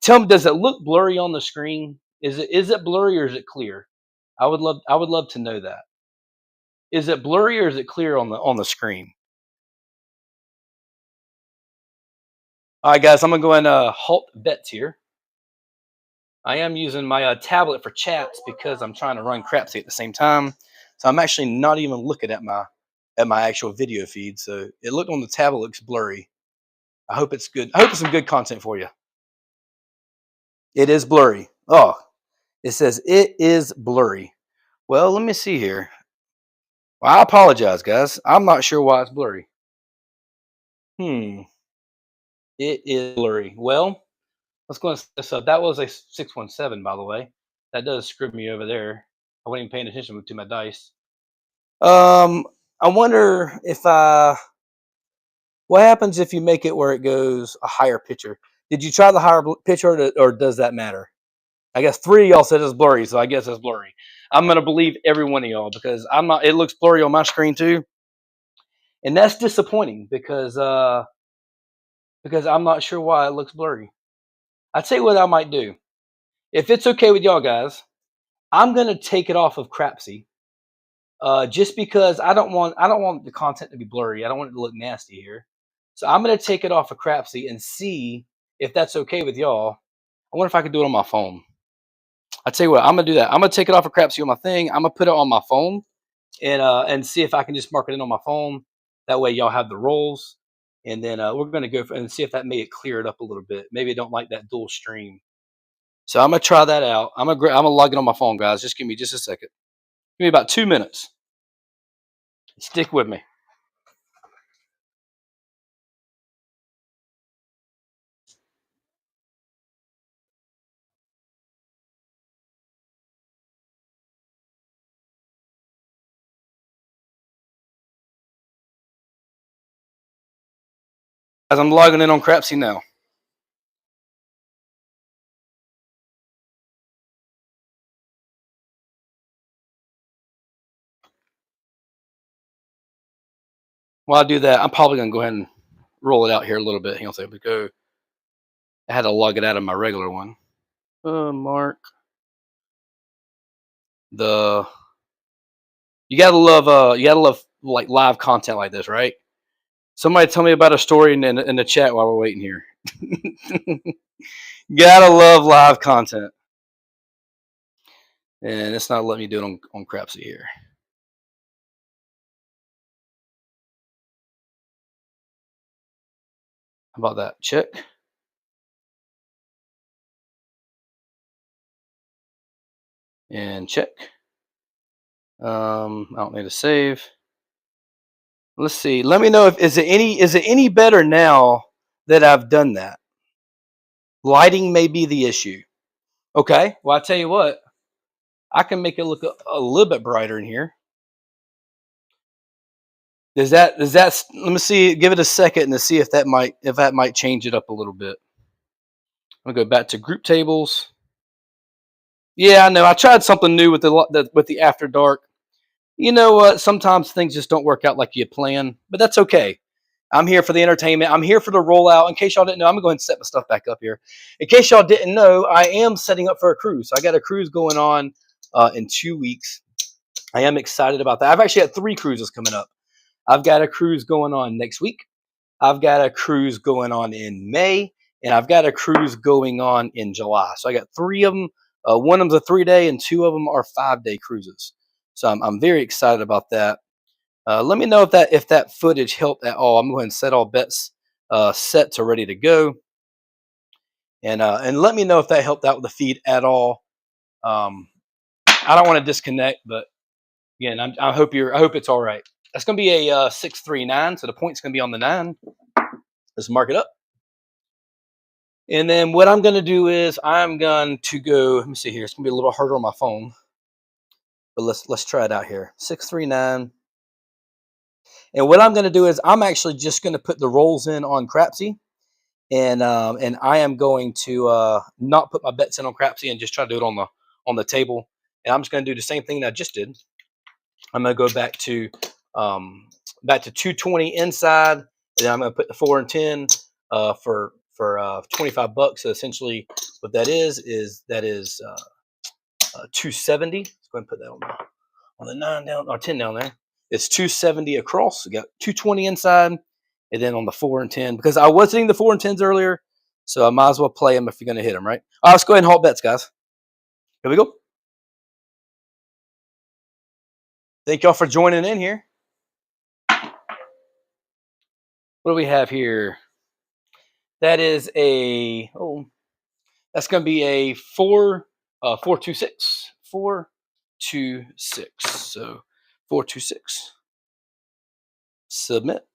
Tell me, does it look blurry on the screen? Is it blurry or is it clear? I would love to know that. Is it blurry or is it clear on the screen? All right, guys, I'm gonna go and halt bets here. I am using my tablet for chats because I'm trying to run Crapsee at the same time. So I'm actually not even looking at my actual video feed. So it looked on the tablet looks blurry. I hope it's good. I hope it's some good content for you. It is blurry. Oh, it says it is blurry. Well, let me see here. Well, I apologize, guys. I'm not sure why it's blurry. It is blurry. Well, let's go and set this up. That was a 617, by the way. That does screw me over there. I wasn't even paying attention to my dice. I wonder if what happens if you make it where it goes a higher picture? Did you try the higher picture, or does that matter? I guess 3 of y'all said it's blurry, so I guess it's blurry. I'm gonna believe every one of y'all because I'm not. It looks blurry on my screen too, and that's disappointing because I'm not sure why it looks blurry. I'd say what I might do, if it's okay with y'all guys, I'm gonna take it off of Crapsee, just because I don't want the content to be blurry. I don't want it to look nasty here, so I'm gonna take it off of Crapsee and see if that's okay with y'all. I wonder if I could do it on my phone. I tell you what, I'm gonna do that. I'm gonna take it off of Crapsee on my thing. I'm gonna put it on my phone and see if I can just mark it in on my phone. That way, y'all have the rolls, and then we're gonna go and see if that made it clear it up a little bit. Maybe I don't like that dual stream, so I'm gonna try that out. I'm gonna log it on my phone, guys. Just give me just a second. Give me about 2 minutes. Stick with me. As I'm logging in on Crapsee now. While I do that, I'm probably gonna go ahead and roll it out here a little bit. Hang on a second. Go. I had to log it out of my regular one. Mark the. You gotta love like live content like this, right? Somebody tell me about a story in the chat while we're waiting here. Gotta love live content. And it's not letting me do it on Crapsee here. How about that? Check. And check. I don't need to save. Let's see. Let me know if is it any better now that I've done that. Lighting may be the issue. Okay. Well, I tell you what, I can make it look a little bit brighter in here. Does that let me see, give it a second and to see if that might change it up a little bit. I'm gonna go back to group tables. Yeah, I know. I tried something new with the after dark. You know what? Sometimes things just don't work out like you plan, but that's okay. I'm here for the entertainment. I'm here for the rollout. In case y'all didn't know, I'm gonna go ahead and set my stuff back up here. In case y'all didn't know, I am setting up for a cruise. So I got a cruise going on in 2 weeks. I am excited about that. I've actually had 3 cruises coming up. I've got a cruise going on next week. I've got a cruise going on in May, and I've got a cruise going on in July. So I got 3 of them. One of them's a 3-day, and 2 of them are 5-day cruises. So I'm very excited about that. Let me know if that footage helped at all. I'm going to set all bets set to ready to go, and let me know if that helped out with the feed at all. I don't want to disconnect, but again, I hope it's all right. That's going to be a 639, so the point's going to be on the 9. Let's mark it up. And then what I'm going to do is I'm going to go. Let me see here. It's going to be a little harder on my phone, but let's try it out here. 639. And what I'm going to do is I'm actually just going to put the rolls in on Crapsee, and I am going to not put my bets in on Crapsee and just try to do it on the table. And I'm just going to do the same thing that I just did. I'm going to go back to 220 inside, and then I'm going to put the 4 and 10 for for 25 bucks. So essentially, what that is 270. Let's go ahead and put that on the 9 down or 10 down there. It's 270 across. We got 220 inside, and then on the 4 and 10, because I was hitting the 4 and 10s earlier, so I might as well play them if you're going to hit them, right? All right, let's go ahead and halt bets, guys. Here we go. Thank y'all for joining in here. What do we have here? That is a that's going to be a 426. 426. So 426. Submit.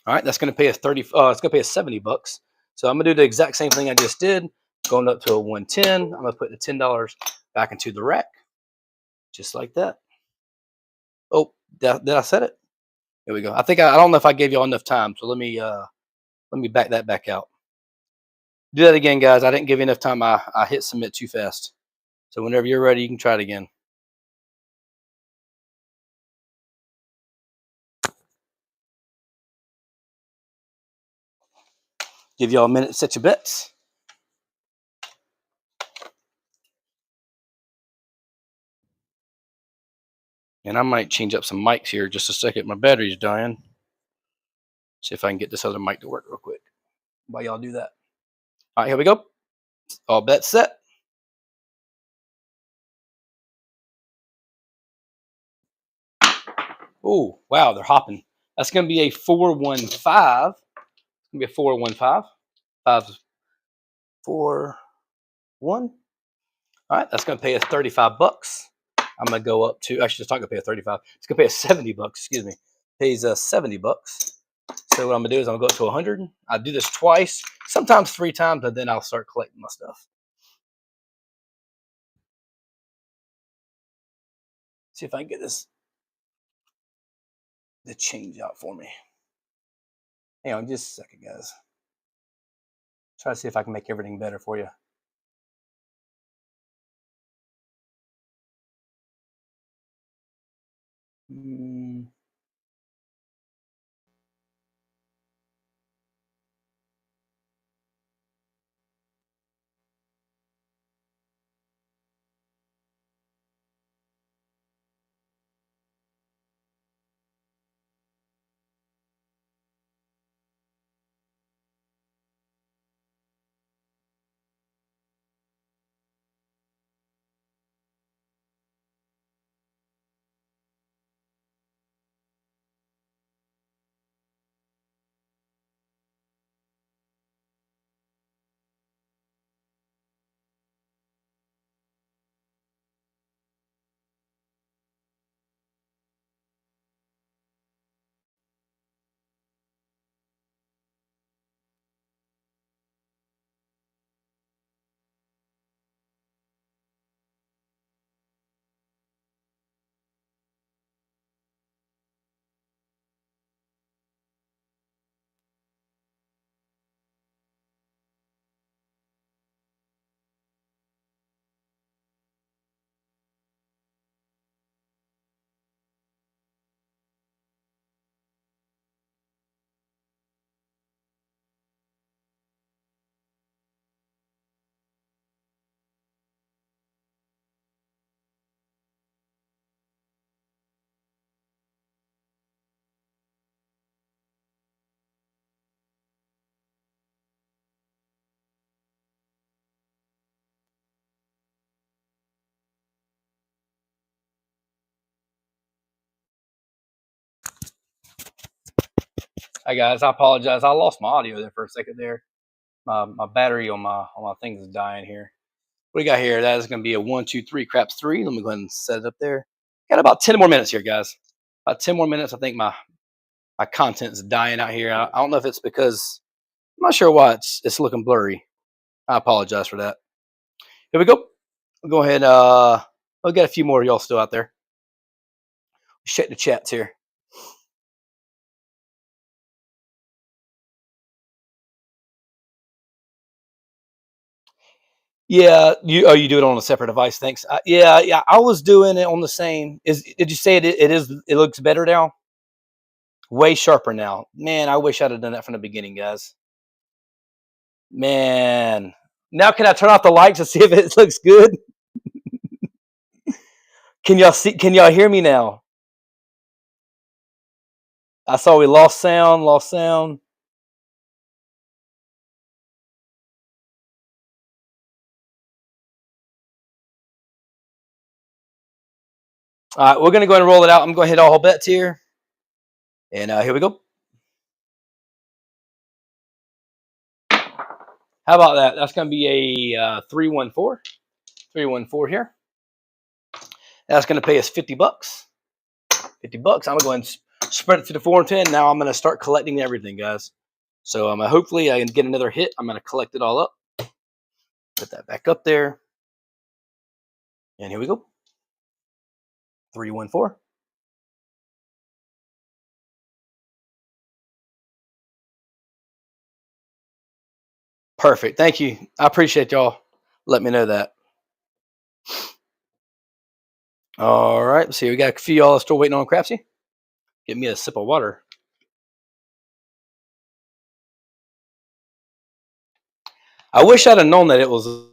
All right, that's going to pay us 30. It's going to pay us 70 bucks. So I'm going to do the exact same thing I just did, going up to a 110. I'm going to put the $10 back into the rack, just like that. Oh, did I set it? Here we go. I don't know if I gave y'all enough time, so let me back that back out. Do that again, guys. I didn't give you enough time. I hit submit too fast. So whenever you're ready, you can try it again. Give y'all a minute to set your bets. And I might change up some mics here just a second. My battery's dying. See if I can get this other mic to work real quick while y'all do that. All right, here we go. All bets set. Oh, wow, they're hopping. That's going to be a 415. It's going to be a 415. 5, 4, 1. All right, that's going to pay us 35 bucks. I'm going to go up to, actually, it's not going to pay us 35. It's going to pay us 70 bucks, excuse me. Pays us 70 bucks. So what I'm going to do is I'm going to go up to 100. I do this twice, sometimes 3 times, and then I'll start collecting my stuff. See if I can get this to change out for me. Hang on just a second, guys. Try to see if I can make everything better for you. Hi guys, I apologize. I lost my audio there for a second there. My battery on my things is dying here. What do you got here? That is going to be a 1, 2, 3 craps 3. Let me go ahead and set it up there. Got about 10 more minutes here, guys. About 10 more minutes. I think my content is dying out here. I don't know if it's because I'm not sure why it's looking blurry. I apologize for that. Here we go. We'll go ahead. We'll get a few more of y'all still out there. Check the chats here. Yeah, you do it on a separate device. Thanks. Yeah. I was doing it on the same. Did you say it looks better now? Way sharper now. Man, I wish I'd have done that from the beginning, guys. Man. Now can I turn off the lights to see if it looks good? Can y'all see? Can y'all hear me now? I saw we lost sound, lost sound. All right, we're going to go ahead and roll it out. I'm going to hit all bets here. And here we go. How about that? That's going to be a 314. 314 here. That's going to pay us 50 bucks. 50 bucks. I'm going to go ahead and spread it to the 4 and 10. Now I'm going to start collecting everything, guys. So hopefully I can get another hit. I'm going to collect it all up. Put that back up there. And here we go. 314. Perfect. Thank you. I appreciate y'all. Let me know that. All right. Let's see. We got a few y'all still waiting on Crapsee. Give me a sip of water. I wish I'd have known that it was.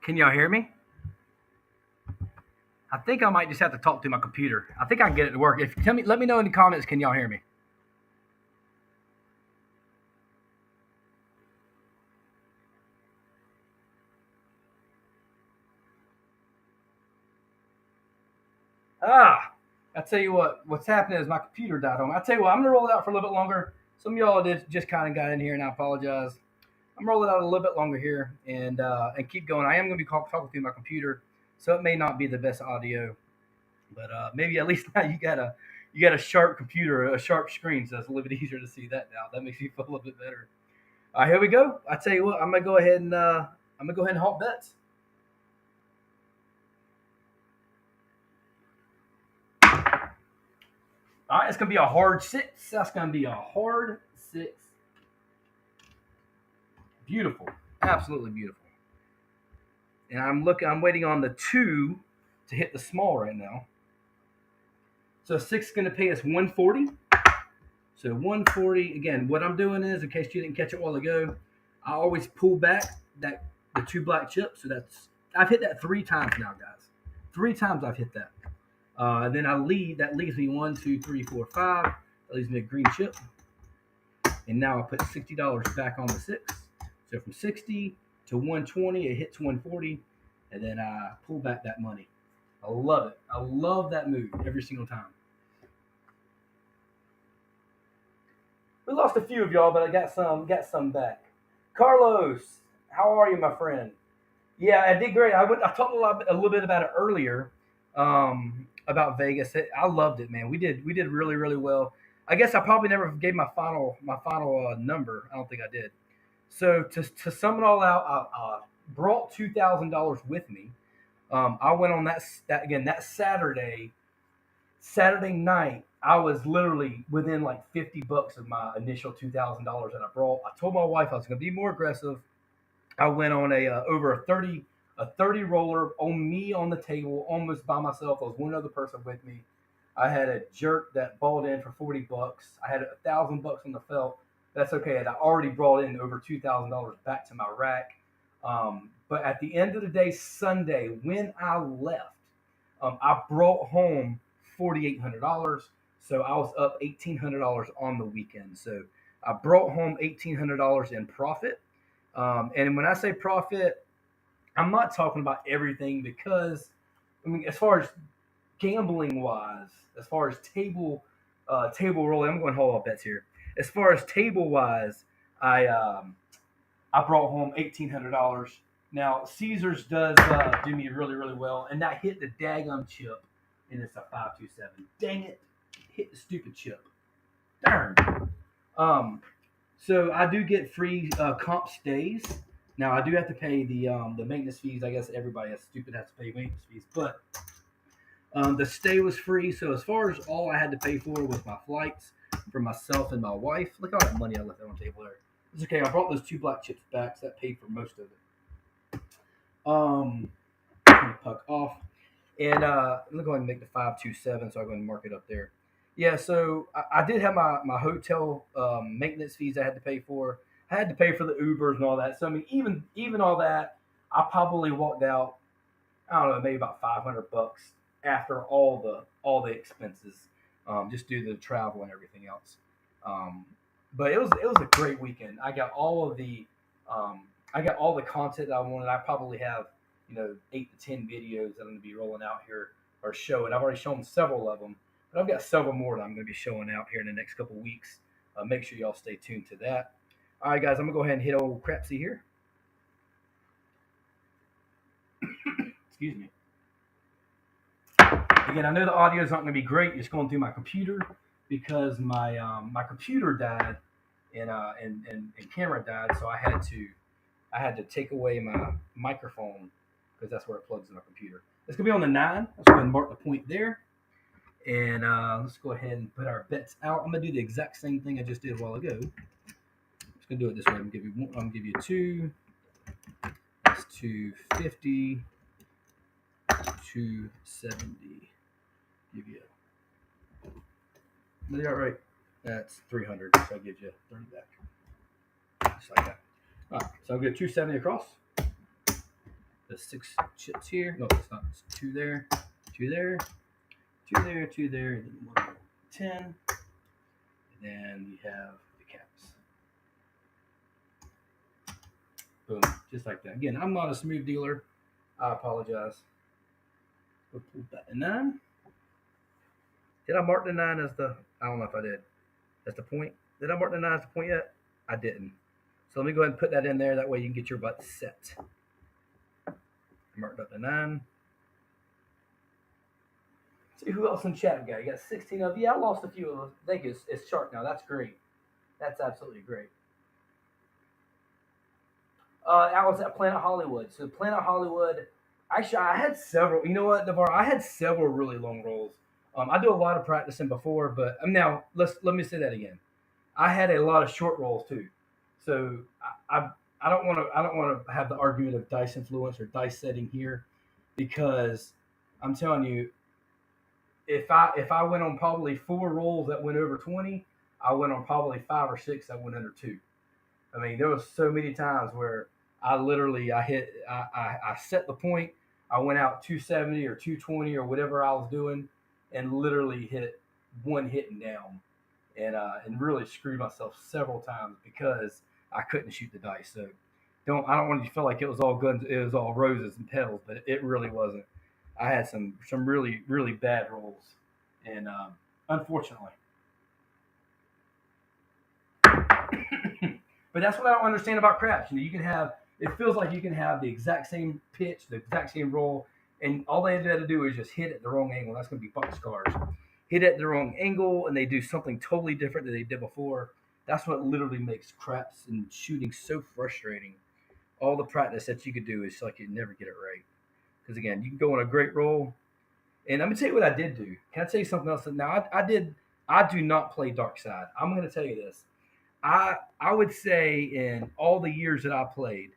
Can y'all hear me? I think I might just have to talk to my computer. I think I can get it to work. If let me know in the comments. Can y'all hear me? I tell you what's happening is my computer died on me. I tell you what, I'm gonna roll it out for a little bit longer. Some of y'all just kind of got in here, and I apologize. I'm rolling out a little bit longer here, and keep going. I am gonna be talking through my computer, so it may not be the best audio, but maybe at least now you got a sharp computer, a sharp screen, so it's a little bit easier to see that now. That makes me feel a little bit better. All right, here we go. I tell you what, I'm gonna go ahead and halt bets. All right, it's gonna be a hard 6. That's gonna be a hard 6. Beautiful, absolutely beautiful. And I'm waiting on the 2 to hit the small right now. So 6 is going to pay us 140. So 140, again, what I'm doing is, in case you didn't catch it a while ago, I always pull back the 2 black chips. So I've hit that 3 times now, guys. 3 times I've hit that. Then that leaves me 1, 2, 3, 4, 5. That leaves me a green chip. And now I put $60 back on the 6. So from 60 to 120, it hits 140, and then I pull back that money. I love it. I love that move every single time. We lost a few of y'all, but I got some back. Carlos, how are you, my friend? Yeah, I did great. I talked a little bit about it earlier, about Vegas. I loved it, man. We did really really well. I guess I probably never gave my final number. I don't think I did. So to sum it all out, I brought $2,000 with me. I went on that Saturday night. I was literally within like $50 of my initial $2,000 that I brought. I told my wife I was going to be more aggressive. I went on over a 30 roller on me on the table almost by myself. There was one other person with me. I had a jerk that balled in for $40. I had $1,000 on the felt. That's okay. I already brought in over $2,000 back to my rack. But at the end of the day, Sunday, when I left, I brought home $4,800. So I was up $1,800 on the weekend. So I brought home $1,800 in profit. And when I say profit, I'm not talking about everything because, I mean, as far as gambling wise, as far as table rolling, I'm going whole bets here. As far as table wise, I brought home $1,800. Now Caesars does do me really really well, and that hit the daggum chip, and it's a 527. Dang it, hit the stupid chip. Darn. Um, so I do get free comp stays. Now I do have to pay the maintenance fees. I guess everybody has to pay maintenance fees, but the stay was free. So as far as all I had to pay for was my flights for myself and my wife. Look at all that money I left on the table there. It's okay. I brought those 2 black chips back, so that paid for most of it. I'm gonna puck off, and I'm gonna go ahead and make the 527. So I'm going to mark it up there. Yeah, so I did have my hotel maintenance fees I had to pay for. I had to pay for the Ubers and all that. So I mean, even all that, I probably walked out. I don't know, maybe about $500 after all the expenses, just due to the travel and everything else. Um, but it was a great weekend. I got all the content I wanted. I probably have 8 to 10 videos that I'm going to be rolling out here or showing. I've already shown several of them, but I've got several more that I'm going to be showing out here in the next couple weeks. Make sure y'all stay tuned to that. All right, guys, I'm gonna go ahead and hit old Crapsee here. Excuse me. Again, I know the audio is not going to be great. It's going through my computer because my computer died and camera died, so I had to take away my microphone because that's where it plugs in my computer. It's gonna be on the 9. Let's go ahead and mark the point there, and let's go ahead and put our bets out. I'm gonna do the exact same thing I just did a while ago. I'm just gonna do it this way. I'm gonna give you 2. That's 250, 270. Give you. Is that right? That's 300. So I'll give you 30 back, just like that. All right, so I'll get 270 across. The 6 chips here. No, it's not. It's 2 there, 2 there, 2 there, 2 there, and then 1 more 10. And then you have the caps. Boom, just like that. Again, I'm not a smooth dealer. I apologize. We'll pull back the 9. Did I mark the 9 as the? I don't know if I did. That's the point. Did I mark the 9 as the point yet? I didn't. So let me go ahead and put that in there. That way you can get your butt set. I marked up the 9. See who else in chat we got. You got 16 of you. Yeah, I lost a few of those. I think it's sharp now. That's great. That's absolutely great. I was at Planet Hollywood. So Planet Hollywood, actually, I had several. You know what, Navarre? I had several really long rolls. I do a lot of practicing before, but now let me say that again. I had a lot of short rolls too. So I don't want to have the argument of dice influence or dice setting here, because I'm telling you, if I went on probably 4 rolls that went over 20, I went on probably 5 or 6 that went under 2. I mean, there was so many times where I set the point, I went out 270 or 220 or whatever I was doing, and literally hit one hit and down, and really screwed myself several times because I couldn't shoot the dice. So I don't want you to feel like it was all guns, it was all roses and petals, but it really wasn't. I had some really bad rolls, and unfortunately. But that's what I don't understand about craps. You can have, it feels like you can have the exact same pitch, the exact same roll, and all they had to do is just hit at the wrong angle. That's going to be fucking scars. Hit at the wrong angle, and they do something totally different than they did before. That's what literally makes craps and shooting so frustrating. All the practice that you could do is like you never get it right. Because again, you can go on a great roll, and I'm gonna tell you what I did do. Can I tell you something else? Now I did. I do not play dark side. I'm gonna tell you this. I would say in all the years that I played,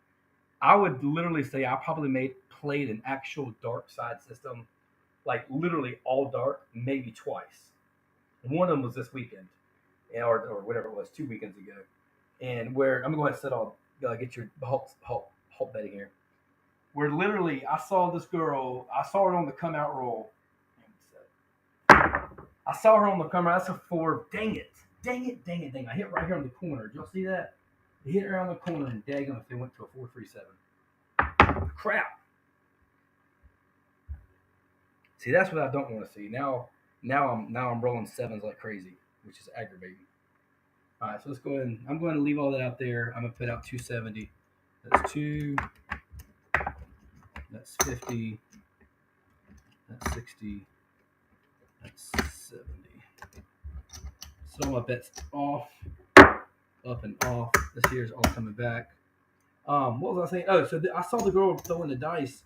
I would literally say I probably played an actual dark side system, like literally all dark, maybe twice. One of them was this weekend, or whatever it was, 2 weekends ago. And where I'm going to set all get your halt betting here. Where literally I saw this girl, I saw her on the come out roll. I saw her on the come out. That's a 4. Dang it. Dang it, dang it, dang it. I hit right here on the corner. Did y'all see that? They hit around the corner and daggum if they went to a 4.37. Crap. See, that's what I don't want to see. Now I'm rolling sevens like crazy, which is aggravating. All right, so let's go ahead and I'm going to leave all that out there. I'm gonna put out 270. That's 2. That's 50. That's 60. That's 70. So my bet's off, up and off. This here's all coming back. What was I saying? Oh, so I saw the girl throwing the dice.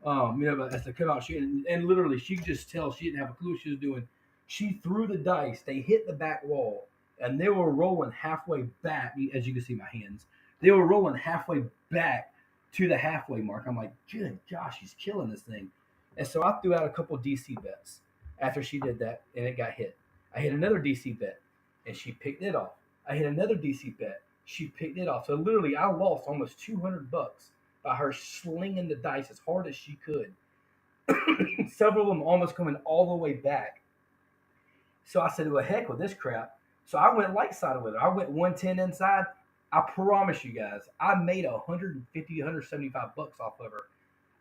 As they come out shooting, and literally, she could just tell she didn't have a clue what she was doing. She threw the dice. They hit the back wall, and they were rolling halfway back. As you can see, my hands. They were rolling halfway back to the halfway mark. I'm like, good gosh, she's killing this thing. And so I threw out a couple DC bets after she did that, and it got hit. I hit another DC bet, and she picked it off. I hit another DC bet. She picked it off. So literally, I lost almost $200 by her slinging the dice as hard as she could. Several of them almost coming all the way back. So I said, well, heck with this crap. So I went light side with it. I went 110 inside. I promise you guys, I made 150, 175 bucks off of her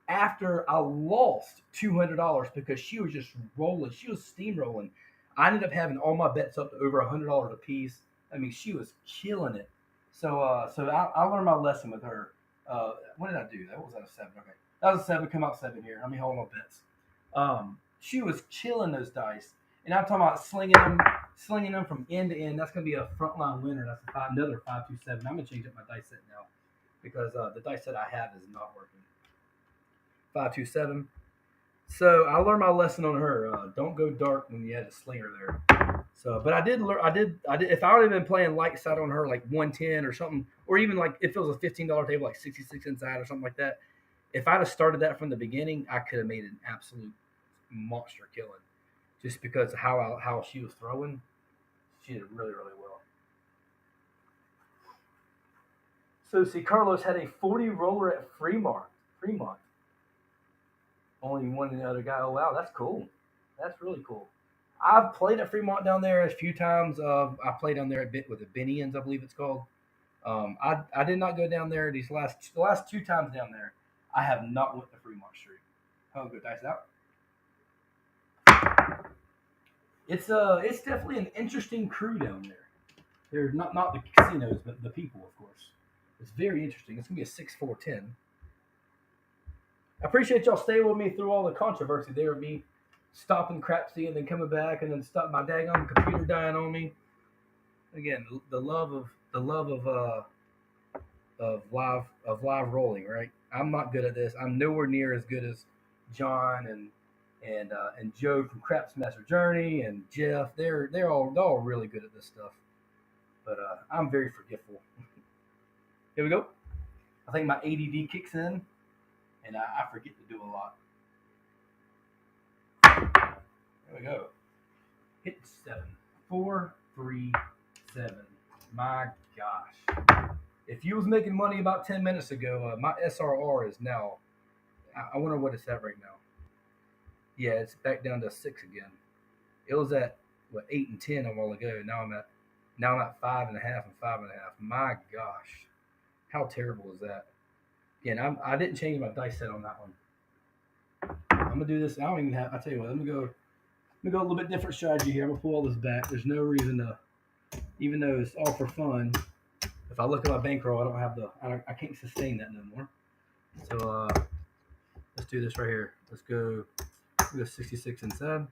after I lost $200 because she was just rolling. She was steamrolling. I ended up having all my bets up to over $100 a piece. I mean, she was killing it. So I learned my lesson with her. What did I do? That was a 7. Okay, that was a 7. Come out 7 here. Let me hold my bets. She was killing those dice, and I'm talking about slinging them from end to end. That's gonna be a frontline winner. That's another 527. I'm gonna change up my dice set now because the dice set I have is not working. 527. So I learned my lesson on her. Don't go dark when you had a slinger there. So, but I did learn. I did. If I would have been playing light side on her, like 110 or something, or even like if it was a $15 table, like 66 inside or something like that. If I'd have started that from the beginning, I could have made an absolute monster killing. Just because of how she was throwing, she did really well. So see, Carlos had a 40 roller at Fremont. Only one and the other guy. Oh wow, that's cool. That's really cool. I've played at Fremont down there a few times. I played down there a bit with the Benians, I believe it's called. I did not go down there the last 2 times down there. I have not went to Fremont Street. Oh, good dice out. It's definitely an interesting crew down there. They're not the casinos, but the people, of course. It's very interesting. It's gonna be a 6-4-10. I appreciate y'all staying with me through all the controversy there of me stopping Crapsee and then coming back and then stop my daggone computer dying on me. Again, the love of live rolling, right? I'm not good at this. I'm nowhere near as good as John and Joe from Craps Master Journey and Jeff. They're all really good at this stuff. But I'm very forgetful. Here we go. I think my ADD kicks in, and I forget to do a lot. There we go. Hit 7. 4, 3, 7. My gosh. If you was making money about 10 minutes ago, my SRR is now, I wonder what it's at right now. Yeah, it's back down to 6 again. It was at, what, 8 and 10 a while ago. Now I'm at 5.5 and 5.5. My gosh. How terrible is that? Again, I didn't change my dice set on that one. I'm gonna do this. I don't even have. I tell you what. Let me go a little bit different strategy here. I'm gonna pull all this back. There's no reason to, even though it's all for fun. If I look at my bankroll, I don't have the. I can't sustain that no more. So let's do this right here. Let's go 66 inside.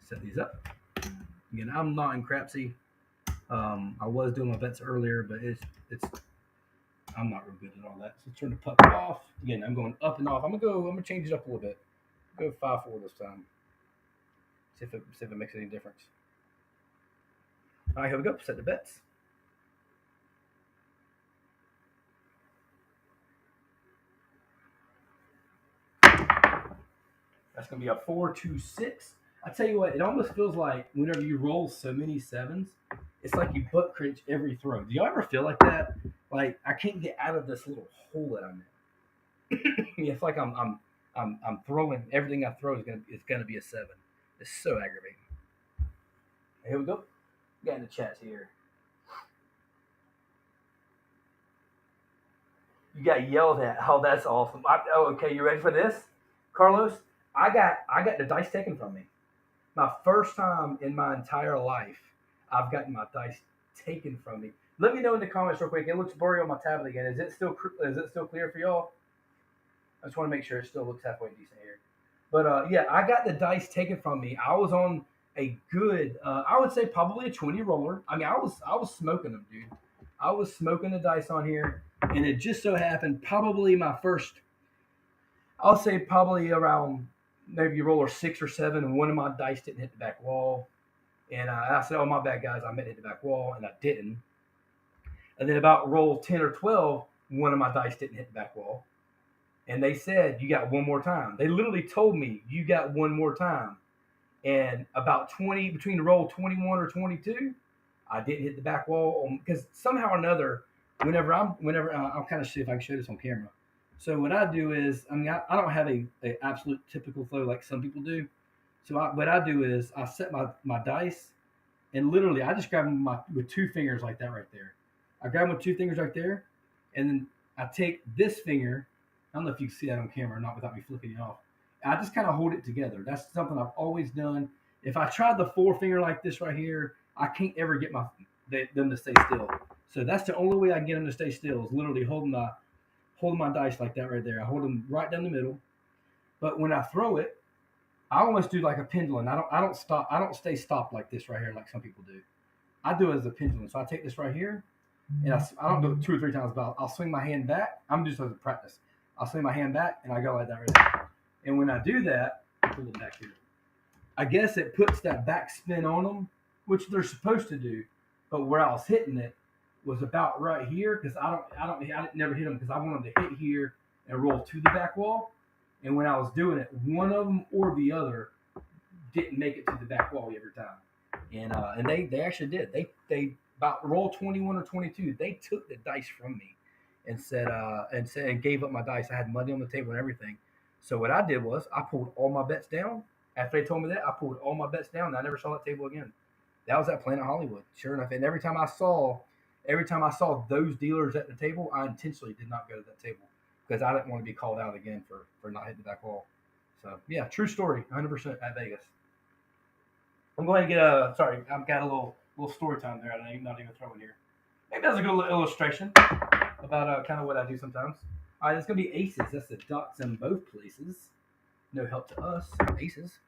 Set these up. Again, I'm not in Crapsee. I was doing my bets earlier, but it's I'm not real good at all that. So turn the puck off. Again, I'm going up and off. I'm gonna change it up a little bit. Go 5-4 this time. See if it makes any difference. All right, here we go. Set the bets. That's gonna be a 4-2-6. I tell you what, it almost feels like whenever you roll so many 7s, it's like you butt cringe every throw. Do y'all ever feel like that? Like I can't get out of this little hole that I'm in. It's like I'm throwing everything I throw is gonna be a 7. It's so aggravating. Here we go. Got in the chat here. You got yelled at. Oh, that's awesome. Okay, you ready for this, Carlos? I got the dice taken from me. My first time in my entire life, I've gotten my dice taken from me. Let me know in the comments real quick. It looks blurry on my tablet again. Is it still clear for y'all? I just want to make sure it still looks halfway decent here. But yeah, I got the dice taken from me. I was on a good, I would say probably a 20 roller. I mean, I was smoking them, dude. I was smoking the dice on here, and it just so happened probably my first, I'll say probably around maybe roller 6 or 7, and one of my dice didn't hit the back wall. And I said, oh, my bad, guys. I meant to hit the back wall, and I didn't. And then about roll 10 or 12, one of my dice didn't hit the back wall. And they said, you got one more time. They literally told me, you got one more time. And about 20, between roll 21 or 22, I didn't hit the back wall. Because somehow or another, whenever I'll kind of see if I can show this on camera. So what I do is, I mean, I don't have a absolute typical throw like some people do. So what I do is I set my dice, and literally I just grab them with 2 fingers like that right there. I grab them with 2 fingers right there, and then I take this finger. I don't know if you can see that on camera or not without me flipping it off. I just kind of hold it together. That's something I've always done. If I try the 4 finger like this right here, I can't ever get them to stay still. So that's the only way I can get them to stay still is literally holding my dice like that right there. I hold them right down the middle. But when I throw it, I almost do like a pendulum. I don't stop. I don't stay stopped like this right here like some people do. I do it as a pendulum. So I take this right here, and I don't do it 2 or 3 times, but I'll swing my hand back. I'm just as a practice. I'll swing my hand back, and I go like that right there. And when I do that, pull it back here. I guess it puts that back spin on them, which they're supposed to do. But where I was hitting it was about right here because I didn't never hit them because I wanted to hit here and roll to the back wall. And when I was doing it, one of them or the other didn't make it to the back wall every time. And they actually did. They about roll 21 or 22. They took the dice from me and said and gave up my dice. I had money on the table and everything. So what I did was I pulled all my bets down. After they told me that, I pulled all my bets down and I never saw that table again. That was at Planet Hollywood, sure enough. And every time I saw those dealers at the table, I intentionally did not go to that table because I didn't want to be called out again for not hitting the back wall. So yeah, true story, 100% at Vegas. I'm going to get sorry, I've got a little story time there. I'm not even throwing here. Maybe that's a good illustration about kind of what I do sometimes. All right, it's going to be aces. That's the dots in both places. No help to us, aces.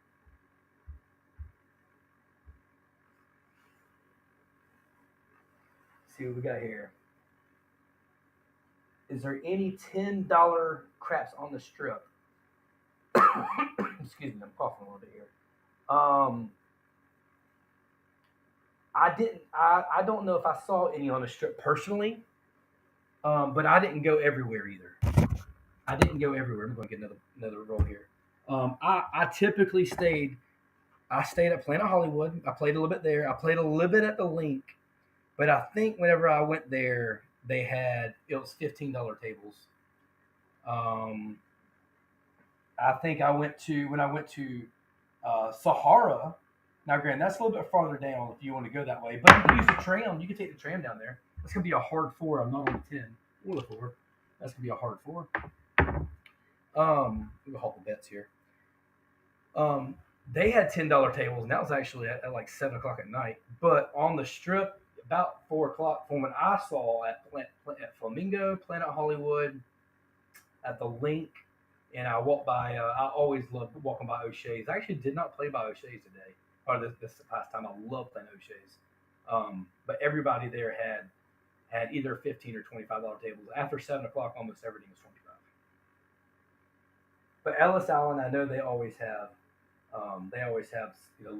Let's see what we got here. Is there any $10 craps on the strip? Excuse me, I'm coughing a little bit here. I don't know if I saw any on the strip personally, but I didn't go everywhere either. I didn't go everywhere. I'm going to get another roll here. I typically stayed. I stayed at Planet Hollywood. I played a little bit there. I played a little bit at the Link, but I think whenever I went there, it was $15 tables. Um, I think when I went to Sahara. Now, granted, that's a little bit farther down if you want to go that way, but you can use the tram. You can take the tram down there. That's gonna be a hard four. I'm not on the 10 or the 4. That's gonna be a hard 4. We'll hold the bets here. They had $10 tables, and that was actually at like 7 o'clock at night. But on the strip, about 4 o'clock, from when I saw at Flamingo, Planet Hollywood, at the Link, and I walked by. I always loved walking by O'Shea's. I actually did not play by O'Shea's today, or this past time. I love playing O'Shea's, but everybody there had either $15 or $25 tables. After 7 o'clock, almost everything was 25. But Ellis Island, I know they always have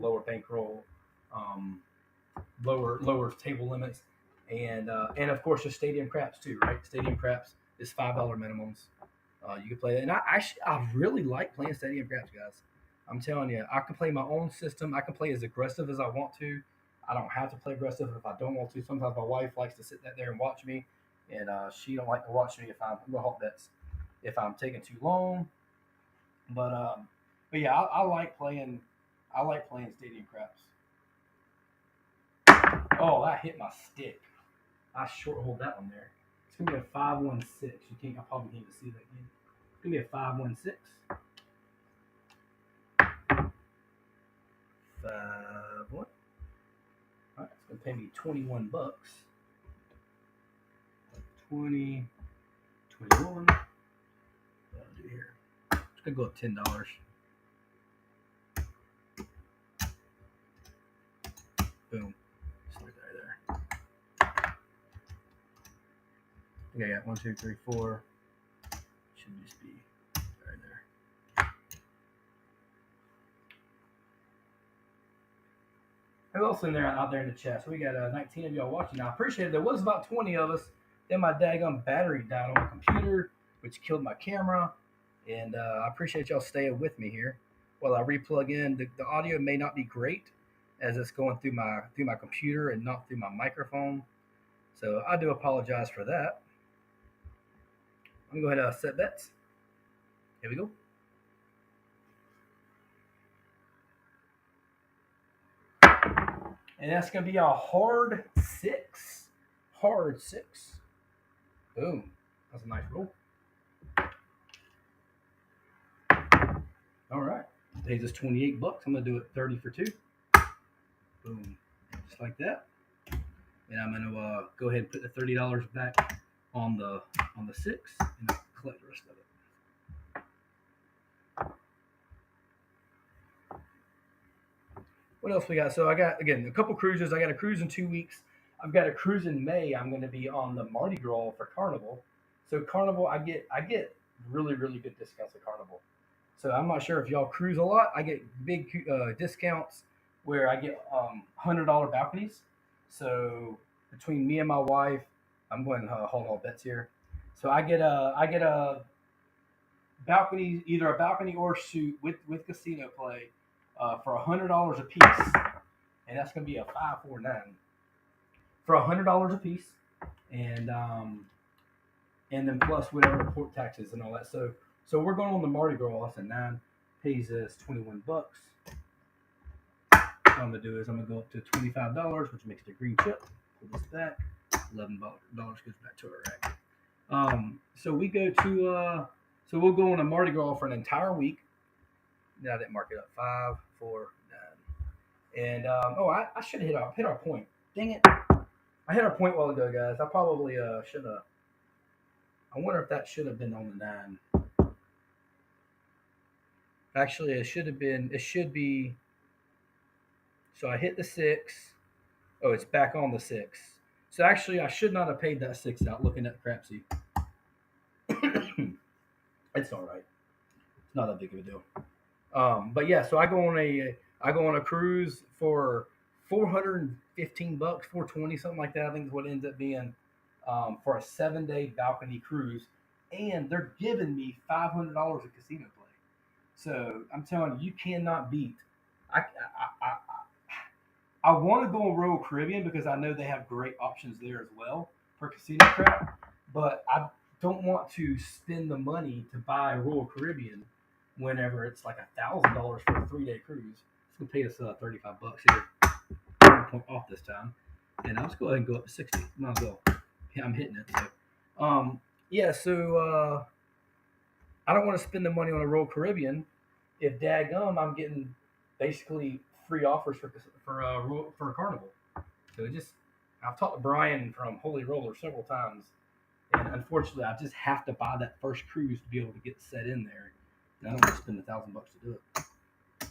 lower bankroll, um, lower table limits, and of course the stadium craps too, right? Stadium craps is $5 minimums. You can play that, and I really like playing stadium craps, guys. I'm telling you, I can play my own system. I can play as aggressive as I want to. I don't have to play aggressive if I don't want to. Sometimes my wife likes to sit there and watch me, and she don't like to watch me if I'm gonna hope that's if I'm taking too long. But yeah, I like playing. I like playing stadium craps. Oh, that hit my stick. I short hold that one there. It's gonna be a 5-1-6. You can't. I probably can't even see that game. It's gonna be a 5-1-6. 5-1. All right, it's gonna pay me $21. 20, 21. What I'll do here? It's gonna go up $10. Boom. Just like that there. Okay, yeah. 1, 2, 3, 4. Should just be right there. Who else in there out there in the chat? So we got 19 of y'all watching now. I appreciate it. There was about 20 of us. Then my daggone battery died on my computer, which killed my camera. And I appreciate y'all staying with me here while I replug in. The audio may not be great as it's going through my computer and not through my microphone. So I do apologize for that. I'm going to go ahead and set bets. Here we go. And that's going to be a hard 6. Hard 6. Boom. That's a nice roll. All right. Pays us $28. I'm going to do it 30 for 2. Boom. Just like that. And I'm going to go ahead and put the $30 back on the 6 and I'll collect the rest of it. What else we got? So I got, again, a couple cruises. I got a cruise in 2 weeks. I've got a cruise in May. I'm going to be on the Mardi Gras for Carnival. So Carnival, I get really, really good discounts at Carnival. So I'm not sure if y'all cruise a lot. I get big discounts where I get $100 balconies. So between me and my wife, I'm going to hold all bets here. So I get a balcony, either a balcony or suite with casino play for $100 a piece, and that's going to be a 549 for $100 a piece, and then plus whatever port taxes and all that. So we're going on the Mardi Gras. That's a 9, pays us $21. What I'm gonna do is I'm gonna go up to $25, which makes it a green chip. Pull this back. $11 goes back to our rack. So we go to so we'll go on a Mardi Gras for an entire week. Now I didn't mark it up. 5, 4, 9. And I should have hit our point. Dang it! I hit our point a while ago, guys. I probably should have. I wonder if that should have been on the 9. Actually, it should have been. It should be. So I hit the 6. Oh, it's back on the 6. So actually, I should not have paid that 6 out. Looking at Crapsee, it's all right. It's not that big of a deal. But yeah, so I go on a cruise for $415, $420, something like that. I think is what it ends up being for a 7-day balcony cruise. and they're giving me $500 at casino play. So I'm telling you, you cannot beat. I want to go on Royal Caribbean because I know they have great options there as well for casino crap. But I don't want to spend the money to buy Royal Caribbean whenever it's like $1,000 for a 3-day cruise. It's gonna pay us $35 here. Point off this time, and I'll just go ahead and go up to 60. Might as well. Yeah, I'm hitting it. So, yeah. So I don't want to spend the money on a Royal Caribbean if daggum I'm getting basically free offers for a Carnival. So I've talked to Brian from Holy Roller several times, and unfortunately I just have to buy that first cruise to be able to get set in there. And I don't want to spend $1,000 to do it.